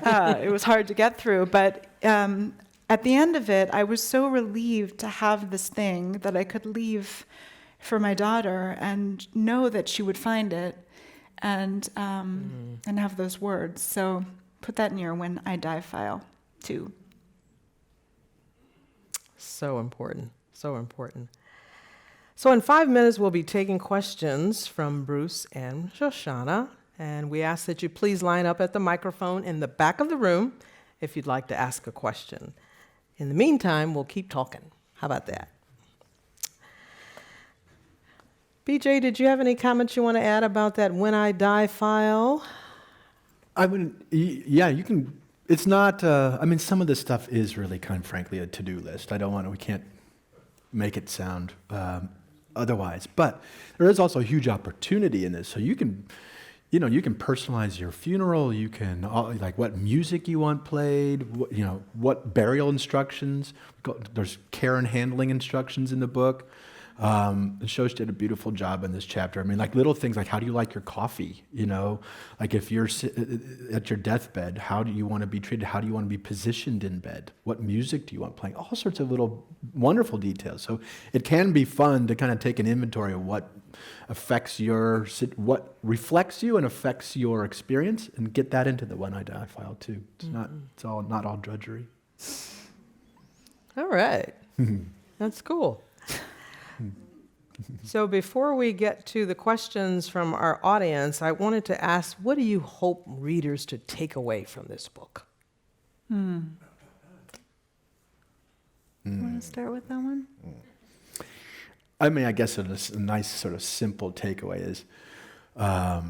It was hard to get through. But at the end of it, I was so relieved to have this thing that I could leave for my daughter and know that she would find it and have those words. So put that in your When I Die file, too. So important. So important. So in 5 minutes, we'll be taking questions from Bruce and Shoshana. And we ask that you please line up at the microphone in the back of the room if you'd like to ask a question. In the meantime, we'll keep talking. How about that? BJ, did you have any comments you want to add about that When I Die file? I would, yeah, you can. It's not. Some of this stuff is really kind of, frankly, a to-do list. We can't make it sound otherwise. But there is also a huge opportunity in this. So you can personalize your funeral. You can like what music you want played. What burial instructions. There's care and handling instructions in the book. Shosh did a beautiful job in this chapter. Like little things like how do you like your coffee? Like if you're at your deathbed, how do you want to be treated? How do you want to be positioned in bed? What music do you want playing? All sorts of little wonderful details. So it can be fun to kind of take an inventory of what reflects you and affects your experience, and get that into the When I Die file too. It's not all drudgery. All right. That's cool. So before we get to the questions from our audience, I wanted to ask, what do you hope readers to take away from this book? Want to start with that one? I guess a nice sort of simple takeaway is a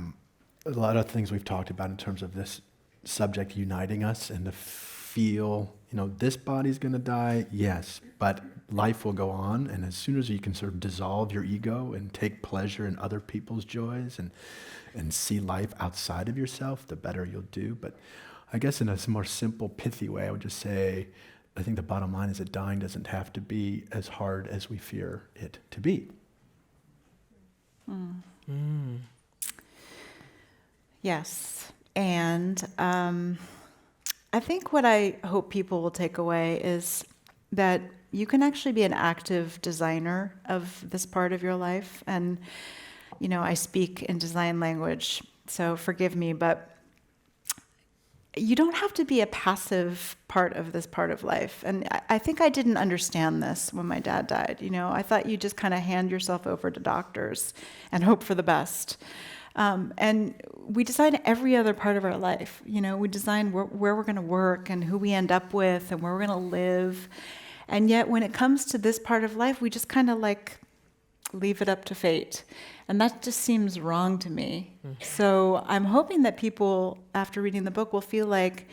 lot of things we've talked about in terms of this subject uniting us and to feel, this body's going to die, yes, but life will go on. And as soon as you can sort of dissolve your ego and take pleasure in other people's joys and see life outside of yourself, the better you'll do. But I guess in a more simple, pithy way, I would just say, I think the bottom line is that dying doesn't have to be as hard as we fear it to be. Yes. And I think what I hope people will take away is that you can actually be an active designer of this part of your life. And, I speak in design language, so forgive me, but you don't have to be a passive part of this part of life. And I think I didn't understand this when my dad died. I thought you just kind of hand yourself over to doctors and hope for the best. And we design every other part of our life. We design where we're going to work and who we end up with and where we're going to live. And yet when it comes to this part of life, we just kind of leave it up to fate. And that just seems wrong to me. So I'm hoping that people, after reading the book, will feel like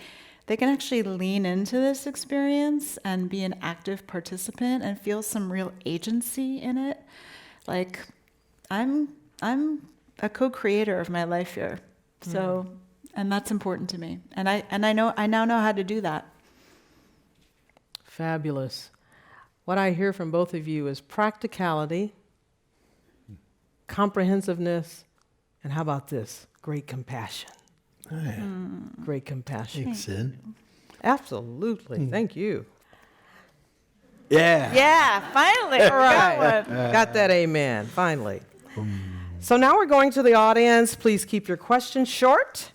they can actually lean into this experience and be an active participant and feel some real agency in it. Like, I'm a co-creator of my life here. So, and that's important to me. And I now know how to do that. Fabulous. What I hear from both of you is practicality, comprehensiveness, and how about this? Great compassion. Great compassion. Thanks, Sid. Absolutely. Thank you. Yeah. Yeah, finally. All right. Got that amen, finally. So now we're going to the audience. Please keep your questions short.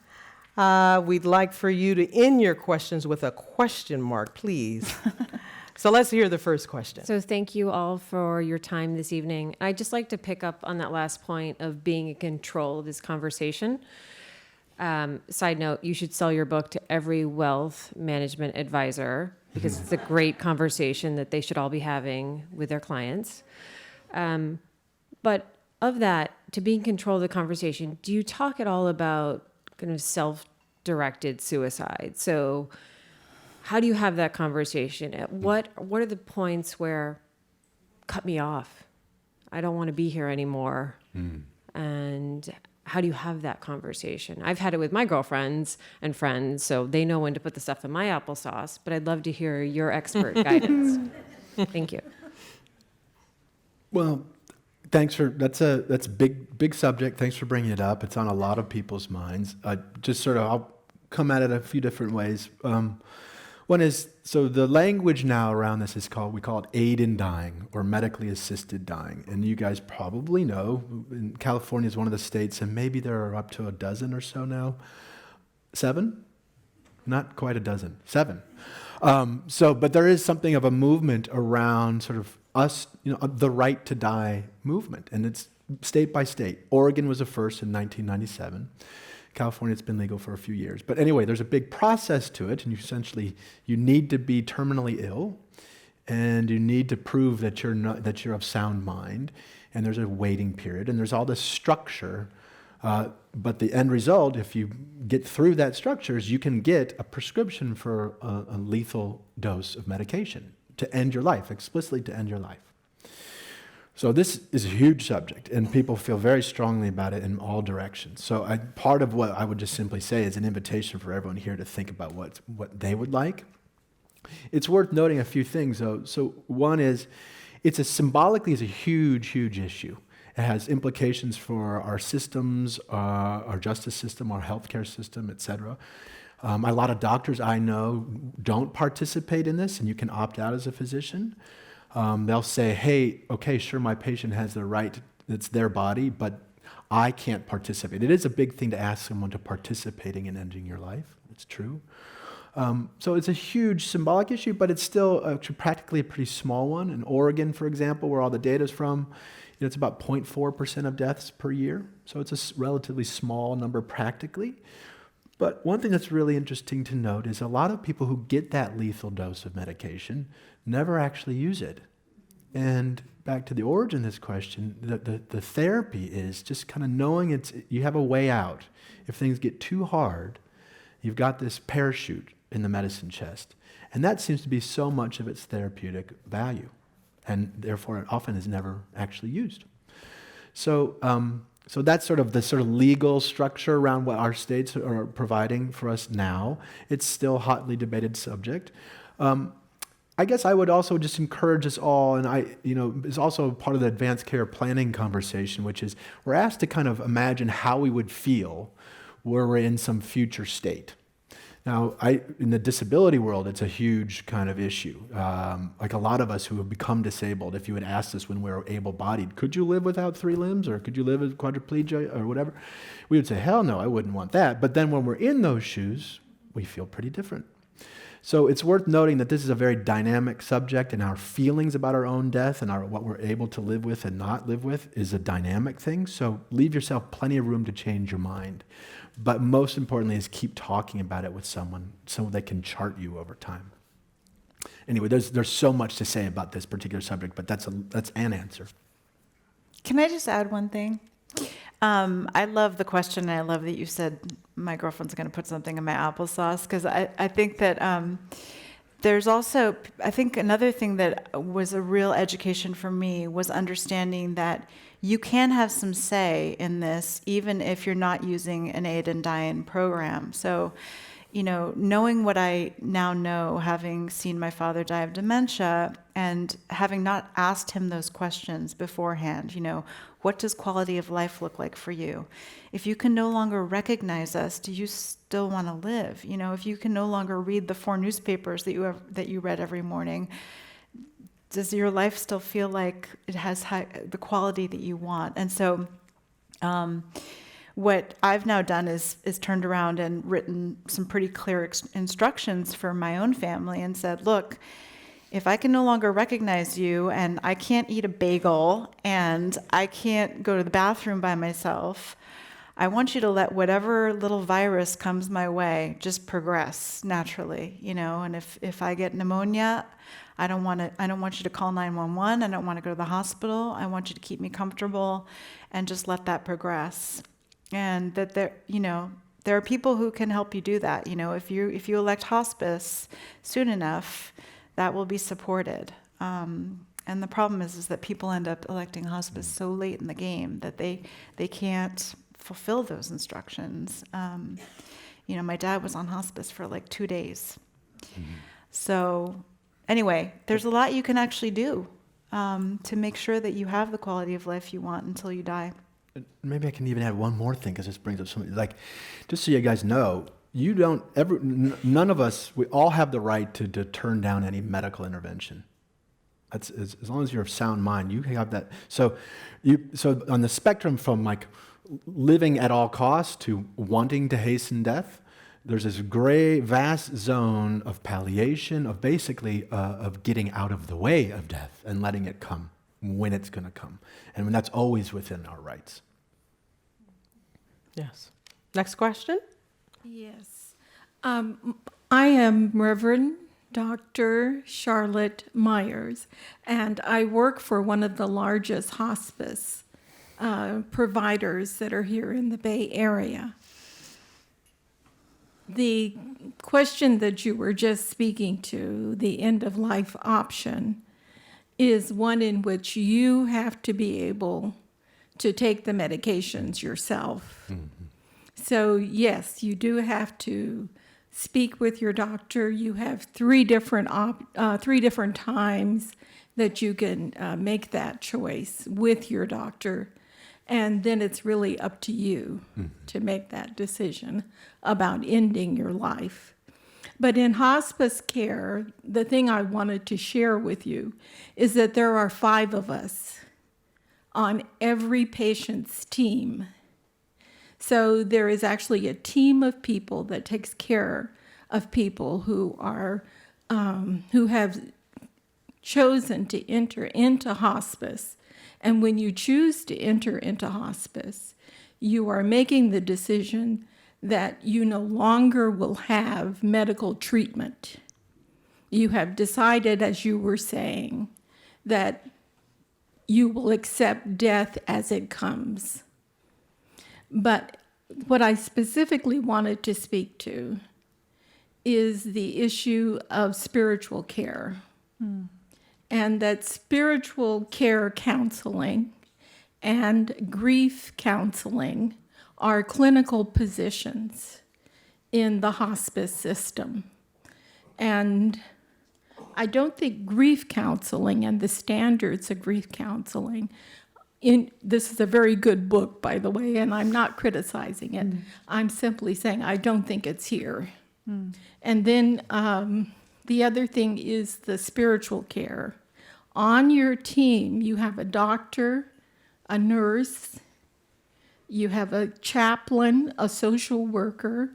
We'd like for you to end your questions with a question mark, please. So let's hear the first question. So thank you all for your time this evening. I'd just like to pick up on that last point of being in control of this conversation. Side note, you should sell your book to every wealth management advisor because it's a great conversation that they should all be having with their clients. But of that, to be in control of the conversation, do you talk at all about kind of self-directed suicide? So how do you have that conversation? What are the points where cut me off? I don't want to be here anymore. And And how do you have that conversation? I've had it with my girlfriends and friends, so they know when to put the stuff in my applesauce, but I'd love to hear your expert guidance. Thank you. Well, thanks for that's a big subject. Thanks for bringing it up. It's on a lot of people's minds. I'll come at it a few different ways. One is, so the language now around this we call it aid in dying or medically assisted dying. And you guys probably know, California is one of the states, and maybe there are up to a dozen or so now. 7? Not quite a dozen. 7. But there is something of a movement around sort of us, the right to die movement. And it's state by state. Oregon was the first in 1997. California, it's been legal for a few years. But anyway, there's a big process to it, and you need to be terminally ill, and you need to prove that you're of sound mind, and there's a waiting period, and there's all this structure. But the end result, if you get through that structure, is you can get a prescription for a lethal dose of medication to end your life, explicitly to end your life. So this is a huge subject, and people feel very strongly about it in all directions. So part of what I would just simply say is an invitation for everyone here to think about what they would like. It's worth noting a few things, though. So one is, symbolically is a huge, huge issue. It has implications for our systems, our justice system, our healthcare system, et cetera. A lot of doctors I know don't participate in this, and you can opt out as a physician. They'll say, hey, okay, sure, my patient has the right, it's their body, but I can't participate. It is a big thing to ask someone to participating in ending your life. It's true. So it's a huge symbolic issue, but it's still practically a pretty small one. In Oregon, for example, where all the data is from, it's about 0.4% of deaths per year. So it's a relatively small number practically. But one thing that's really interesting to note is a lot of people who get that lethal dose of medication never actually use it. And back to the origin of this question, the therapy is just kind of knowing you have a way out. If things get too hard, you've got this parachute in the medicine chest. And that seems to be so much of its therapeutic value. And therefore, it often is never actually used. So that's sort of the legal structure around what our states are providing for us now. It's still a hotly debated subject. I guess I would also just encourage us all, and it's also part of the advanced care planning conversation, which is we're asked to kind of imagine how we would feel were we in some future state. Now, in the disability world, it's a huge kind of issue. Like a lot of us who have become disabled, if you had asked us when we were able-bodied, could you live without 3 limbs, or could you live with quadriplegia, or whatever? We would say, hell no, I wouldn't want that. But then when we're in those shoes, we feel pretty different. So it's worth noting that this is a very dynamic subject, and our feelings about our own death and what we're able to live with and not live with is a dynamic thing. So leave yourself plenty of room to change your mind. But most importantly is keep talking about it with someone so they can chart you over time. Anyway, there's so much to say about this particular subject, but that's an answer. Can I just add one thing? I love the question, and I love that you said my girlfriend's going to put something in my applesauce, because I think that there's also, I think another thing that was a real education for me was understanding that you can have some say in this, even if you're not using an aid and die-in program. So, knowing what I now know, having seen my father die of dementia, and having not asked him those questions beforehand, what does quality of life look like for you? If you can no longer recognize us, do you still want to live? If you can no longer read the 4 newspapers that you read every morning, does your life still feel like it has the quality that you want? And so what I've now done is turned around and written some pretty clear instructions for my own family and said, look, if I can no longer recognize you, and I can't eat a bagel, and I can't go to the bathroom by myself, I want you to let whatever little virus comes my way just progress naturally, and if I get pneumonia, I don't want you to call 911. I don't want to go to the hospital. I want you to keep me comfortable and just let that progress. And that there are people who can help you do that. If you elect hospice soon enough, that will be supported. And the problem is that people end up electing hospice so late in the game that they can't fulfill those instructions. My dad was on hospice for like 2 days. So anyway, there's a lot you can actually do to make sure that you have the quality of life you want until you die. Maybe I can even add one more thing, because this brings up something, like, just so you guys know, none of us, we all have the right to turn down any medical intervention. That's, as long as you're of sound mind, you have that. So on the spectrum from like living at all costs to wanting to hasten death, there's this gray, vast zone of palliation, of basically of getting out of the way of death and letting it come when it's going to come. And that's always within our rights. Yes. Next question. Yes. I am Reverend Dr. Charlotte Myers, and I work for one of the largest hospice providers that are here in the Bay Area. The question that you were just speaking to, the end-of-life option, is one in which you have to be able to take the medications yourself. So yes, you do have to speak with your doctor. You have three different times that you can make that choice with your doctor, and then it's really up to you to make that decision about ending your life. But in hospice care, the thing I wanted to share with you is that there are 5 of us on every patient's team. So there is actually a team of people that takes care of people who have chosen to enter into hospice. And when you choose to enter into hospice, you are making the decision that you no longer will have medical treatment. You have decided, as you were saying, that you will accept death as it comes. But what I specifically wanted to speak to is the issue of spiritual care. And that spiritual care counseling and grief counseling are clinical positions in the hospice system. And I don't think grief counseling and the standards of grief counseling, this is a very good book, by the way, and I'm not criticizing it. I'm simply saying I don't think it's here. And then the other thing is the spiritual care. On your team, you have a doctor, a nurse, you have a chaplain, a social worker,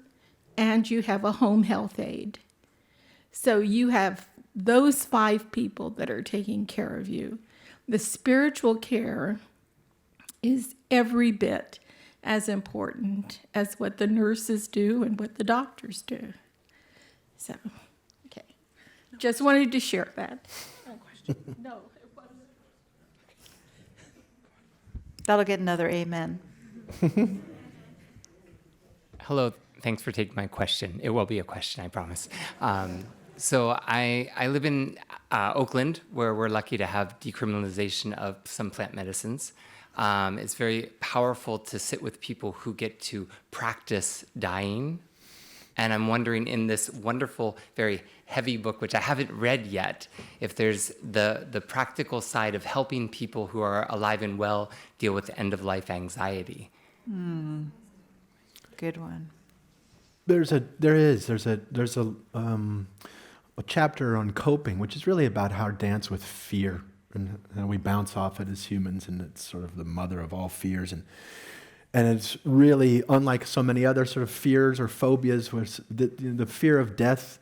and you have a home health aide. So you have those 5 people that are taking care of you. The spiritual care is every bit as important as what the nurses do and what the doctors do. So, okay. Just wanted to share that. No question. No, it wasn't. That'll get another amen. Hello, thanks for taking my question. It will be a question, I promise. So I live in Oakland, where we're lucky to have decriminalization of some plant medicines. It's very powerful to sit with people who get to practice dying. And I'm wondering, in this wonderful, very heavy book, which I haven't read yet, if there's the practical side of helping people who are alive and well deal with end-of-life anxiety. Good one. There's a chapter on coping, which is really about how to dance with fear, and we bounce off it as humans, and it's sort of the mother of all fears, and it's really unlike so many other sort of fears or phobias, where the fear of death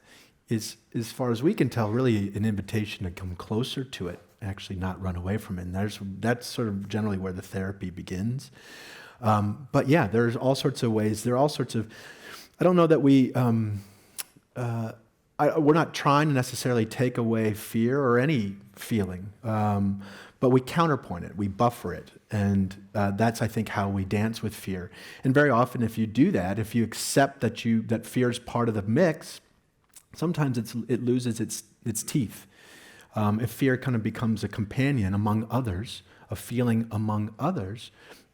is, as far as we can tell, really an invitation to come closer to it, actually not run away from it. And that's sort of generally where the therapy begins. But yeah, there's all sorts of ways. There are all sorts of, I don't know that we're not trying to necessarily take away fear or any feeling, but we counterpoint it, we buffer it, and that's, I think, how we dance with fear. And very often, if you do that, if you accept that fear is part of the mix, sometimes it loses its teeth. If fear kind of becomes a companion among others, a feeling among others,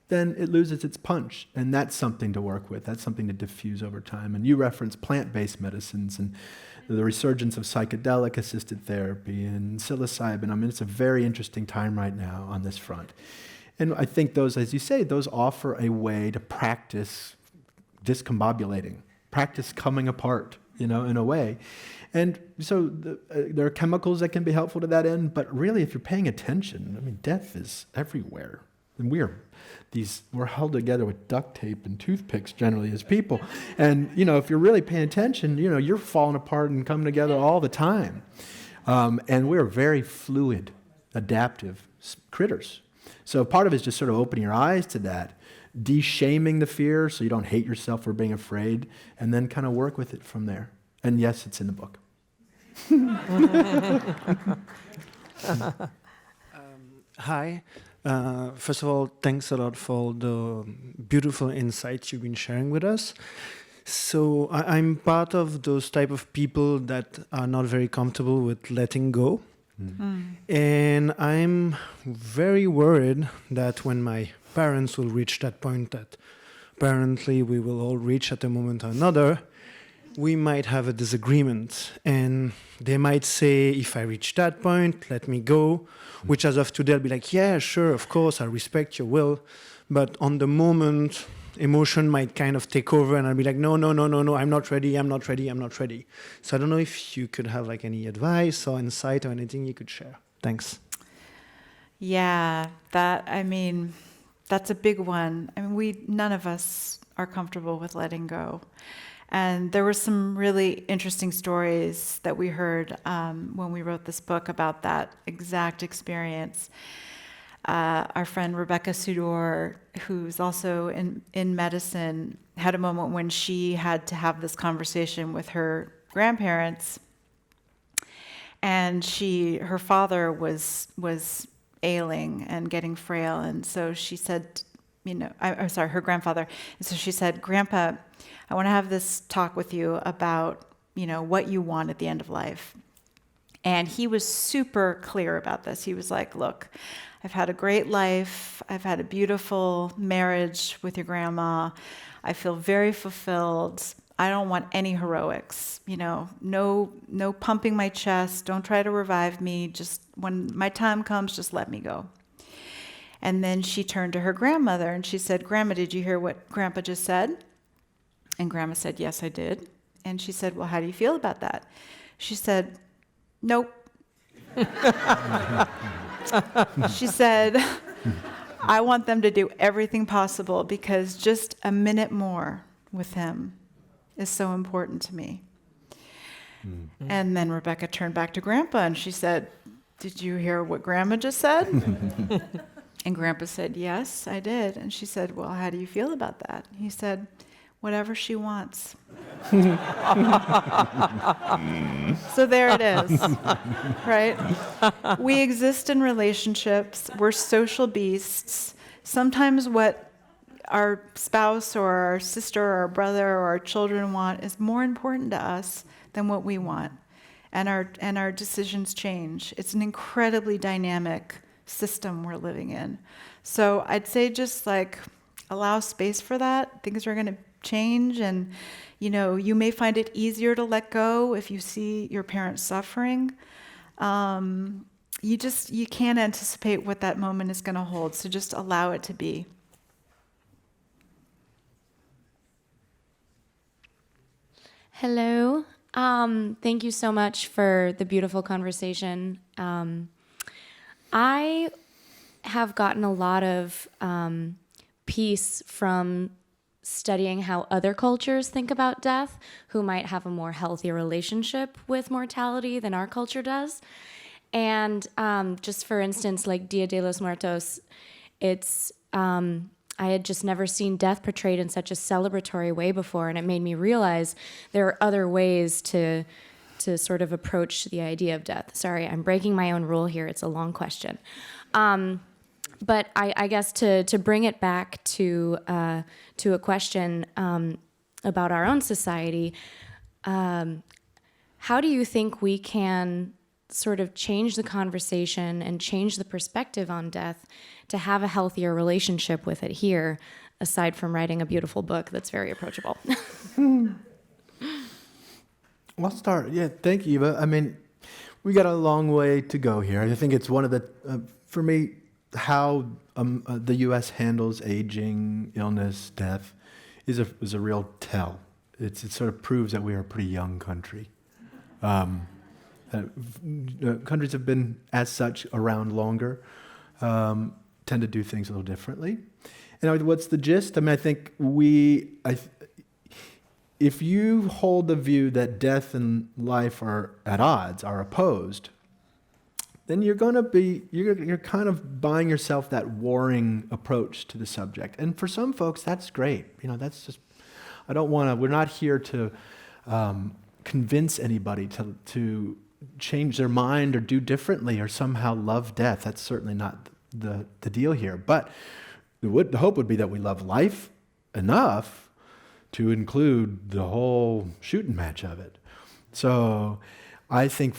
then it loses its punch. And that's something to work with. That's something to diffuse over time. And you reference plant-based medicines and the resurgence of psychedelic-assisted therapy and psilocybin. I mean, it's a very interesting time right now on this front. And I think those, as you say, those offer a way to practice discombobulating, practice coming apart, in a way. And so there are chemicals that can be helpful to that end, but really if you're paying attention, I mean, death is everywhere. And we're held together with duct tape and toothpicks generally as people. And, if you're really paying attention, you're falling apart and coming together all the time. And we're very fluid, adaptive critters. So part of it is just sort of opening your eyes to that, de-shaming the fear so you don't hate yourself for being afraid, and then kind of work with it from there. And yes, it's in the book. Hi. First of all, thanks a lot for the beautiful insights you've been sharing with us. So I'm part of those type of people that are not very comfortable with letting go. And I'm very worried that when my parents will reach that point that apparently we will all reach at a moment or another, we might have a disagreement. And they might say, if I reach that point, let me go, which as of today, I'll be like, yeah, sure, of course, I respect your will. But on the moment, emotion might kind of take over and I'll be like, no, I'm not ready. So I don't know if you could have like any advice or insight or anything you could share. Thanks. Yeah, that's a big one. I mean, none of us are comfortable with letting go. And there were some really interesting stories that we heard when we wrote this book about that exact experience. Our friend Rebecca Sudor, who's also in medicine, had a moment when she had to have this conversation with her grandparents. And her father was ailing and getting frail. And so she said, her grandfather. And so she said, Grandpa, I want to have this talk with you about, what you want at the end of life. And he was super clear about this. He was like, look, I've had a great life. I've had a beautiful marriage with your grandma. I feel very fulfilled. I don't want any heroics, no pumping my chest. Don't try to revive me. Just when my time comes, just let me go. And then she turned to her grandmother and she said, Grandma, did you hear what Grandpa just said? And Grandma said, yes, I did. And she said, well, how do you feel about that? She said, nope. She said, I want them to do everything possible because just a minute more with him is so important to me. Mm-hmm. And then Rebecca turned back to Grandpa and she said, did you hear what Grandma just said? And Grandpa said, yes, I did. And she said, well, how do you feel about that? He said, whatever she wants. So there it is, right? We exist in relationships. We're social beasts. Sometimes what our spouse or our sister or our brother or our children want is more important to us than what we want. And our decisions change. It's an incredibly dynamic system we're living in. So I'd say just allow space for that. Things are going to change, and you may find it easier to let go if you see your parents suffering. You can't anticipate what that moment is going to hold, so just allow it to be. Hello. Thank you so much for the beautiful conversation. I have gotten a lot of peace from studying how other cultures think about death, who might have a more healthy relationship with mortality than our culture does. And just for instance, like Dia de los Muertos, I had just never seen death portrayed in such a celebratory way before, and it made me realize there are other ways to sort of approach the idea of death. Sorry, I'm breaking my own rule here. It's a long question. But I guess to bring it back to a question about our own society, how do you think we can sort of change the conversation and change the perspective on death to have a healthier relationship with it here, aside from writing a beautiful book that's very approachable. I'll start. Yeah, thank you, Eva. I mean, we got a long way to go here. I think it's one of the, for me, how the U.S. handles aging, illness, death is a real tell. It sort of proves that we are a pretty young country. Countries have been, as such, around longer, tend to do things a little differently. And what's the gist? I mean, I think if you hold the view that death and life are at odds, are opposed, then you're kind of buying yourself that warring approach to the subject. And for some folks, that's great. That's just, we're not here to convince anybody to change their mind or do differently or somehow love death. That's certainly not the deal here. But the hope would be that we love life enough to include the whole shooting match of it. So I think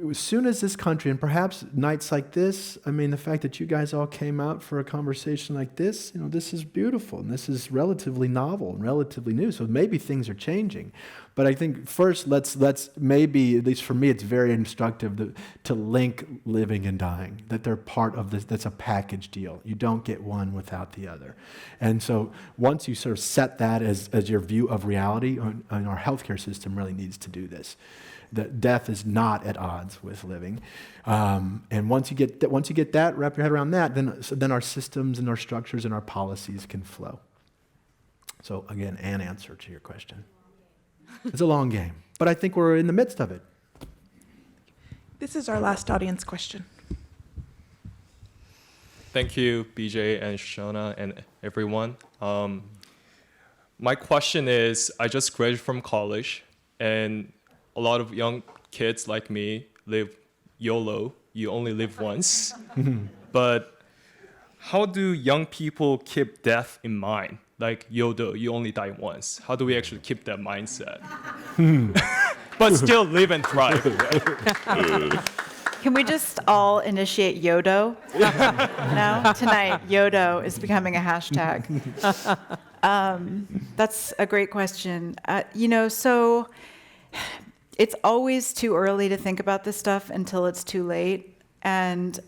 as soon as this country, and perhaps nights like this, I mean, the fact that you guys all came out for a conversation like this, this is beautiful, and this is relatively novel and relatively new, so maybe things are changing. But I think first, let's maybe, at least for me, it's very instructive to link living and dying, that they're part of this, that's a package deal. You don't get one without the other. And so once you sort of set that as your view of reality, and our healthcare system really needs to do this, that death is not at odds with living. And once you get that, wrap your head around that, then our systems and our structures and our policies can flow. So again, an answer to your question. It's a long game, but I think we're in the midst of it. This is our last audience question. Thank you, BJ and Shoshana and everyone. My question is, I just graduated from college, and a lot of young kids like me live YOLO, you only live once. But how do young people keep death in mind? Like YOLO, you only die once. How do we actually keep that mindset? But still live and thrive. Can we just all initiate Yodo? No? Tonight, Yodo is becoming a hashtag. That's a great question. So it's always too early to think about this stuff until it's too late. And,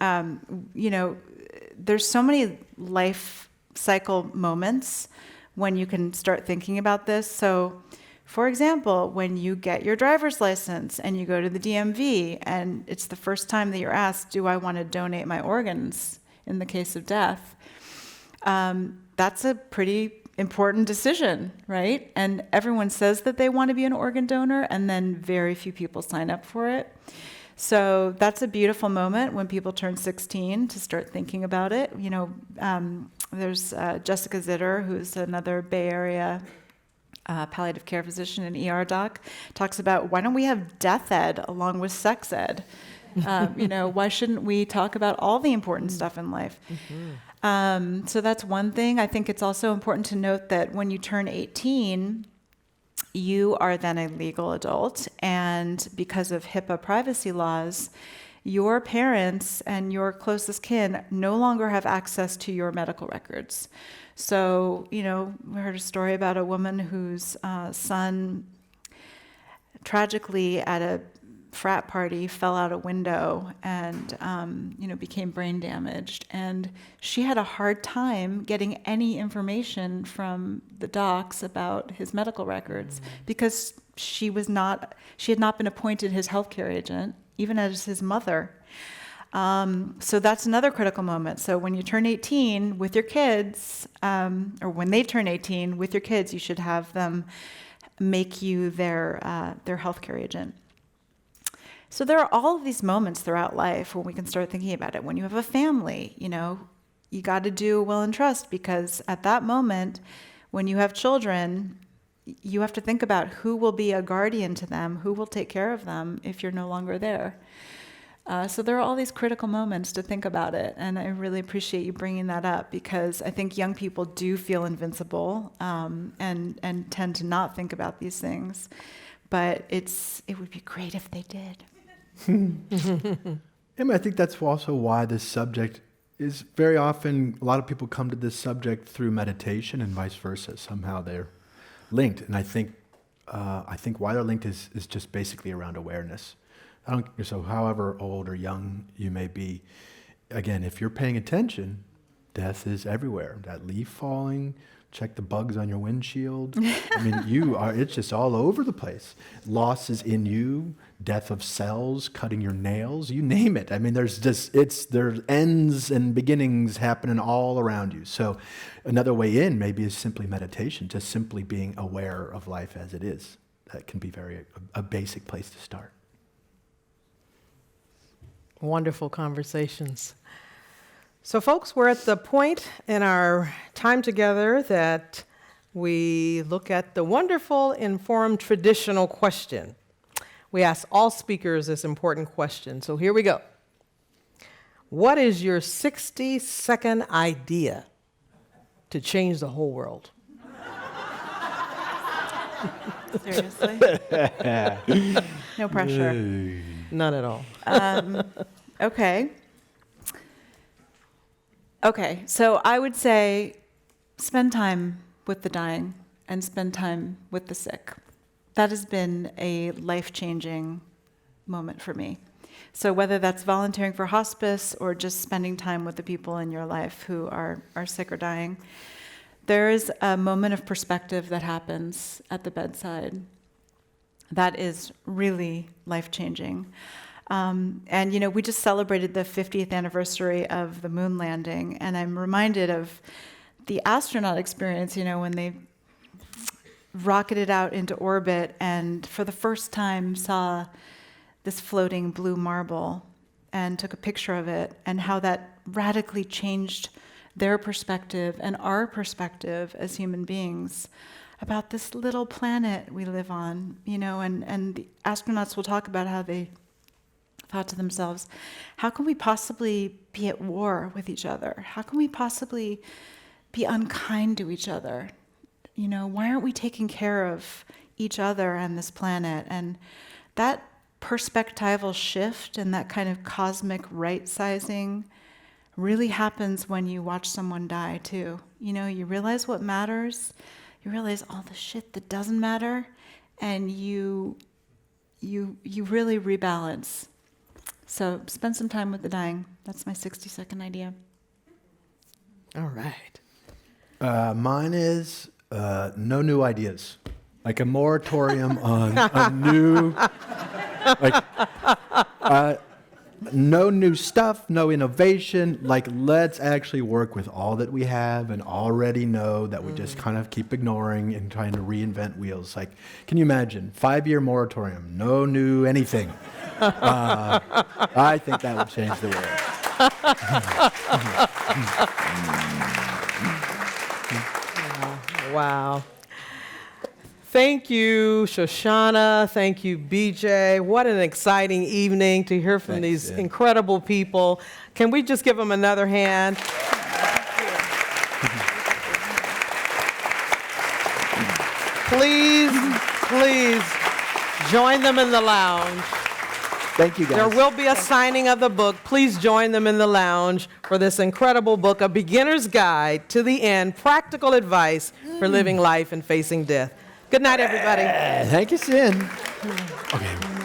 there's so many life cycle moments when you can start thinking about this. So, for example, when you get your driver's license and you go to the DMV and it's the first time that you're asked, do I want to donate my organs in the case of death? That's a pretty important decision, right? And everyone says that they want to be an organ donor, and then very few people sign up for it. So that's a beautiful moment when people turn 16 to start thinking about it. There's Jessica Zitter, who's another Bay Area palliative care physician and ER doc, talks about, why don't we have death ed along with sex ed? Why shouldn't we talk about all the important stuff in life? So that's one thing. I think it's also important to note that when you turn 18, you are then a legal adult, and because of HIPAA privacy laws, your parents and your closest kin no longer have access to your medical records. So, we heard a story about a woman whose son tragically at a frat party fell out a window and became brain damaged, and she had a hard time getting any information from the docs about his medical records because she had not been appointed his healthcare agent, even as his mother. So that's another critical moment. So when you turn 18 with your kids, or when they turn 18 with your kids, you should have them make you their healthcare agent. So there are all of these moments throughout life when we can start thinking about it. When you have a family, you got to do will and trust, because at that moment, when you have children, you have to think about who will be a guardian to them, who will take care of them if you're no longer there. So there are all these critical moments to think about it, and I really appreciate you bringing that up, because I think young people do feel invincible and tend to not think about these things, but it would be great if they did. I think that's also why this subject is very often, a lot of people come to this subject through meditation and vice versa. Somehow they're linked. And I think why they're linked is just basically around awareness. So however old or young you may be, again, if you're paying attention, death is everywhere. That leaf falling, check the bugs on your windshield. I mean, it's just all over the place. Loss is in you, death of cells, cutting your nails, you name it. I mean, there's ends and beginnings happening all around you. So another way in maybe is simply meditation, just simply being aware of life as it is. That can be a basic place to start. Wonderful conversations. So, folks, we're at the point in our time together that we look at the wonderful, informed, traditional question. We ask all speakers this important question. So here we go. What is your 60-second idea to change the whole world? Seriously? No pressure. None at all. Okay, so I would say spend time with the dying and spend time with the sick. That has been a life-changing moment for me. So whether that's volunteering for hospice or just spending time with the people in your life who are sick or dying, there is a moment of perspective that happens at the bedside that is really life-changing. And, we just celebrated the 50th anniversary of the moon landing, and I'm reminded of the astronaut experience, when they rocketed out into orbit and for the first time saw this floating blue marble and took a picture of it, and how that radically changed their perspective and our perspective as human beings about this little planet we live on, and the astronauts will talk about how they thought to themselves, how can we possibly be at war with each other? How can we possibly be unkind to each other? Why aren't we taking care of each other and this planet? And that perspectival shift and that kind of cosmic right-sizing really happens when you watch someone die too. You realize what matters, you realize all the shit that doesn't matter, and you really rebalance. So spend some time with the dying. That's my 60-second idea. All right. Mine is no new ideas. Like a moratorium on a new, no new stuff, no innovation. Like, let's actually work with all that we have and already know that we just kind of keep ignoring and trying to reinvent wheels. Like, can you imagine? 5-year moratorium, no new anything. I think that would change the world. Wow. Thank you, Shoshana. Thank you, BJ. What an exciting evening to hear from these incredible people. Can we just give them another hand? Please join them in the lounge. Thank you, guys. There will be a signing of the book. Please join them in the lounge for this incredible book, A Beginner's Guide to the End, Practical Advice for Living Life and Facing Death. Good night, everybody. Thank you, Sin. Okay.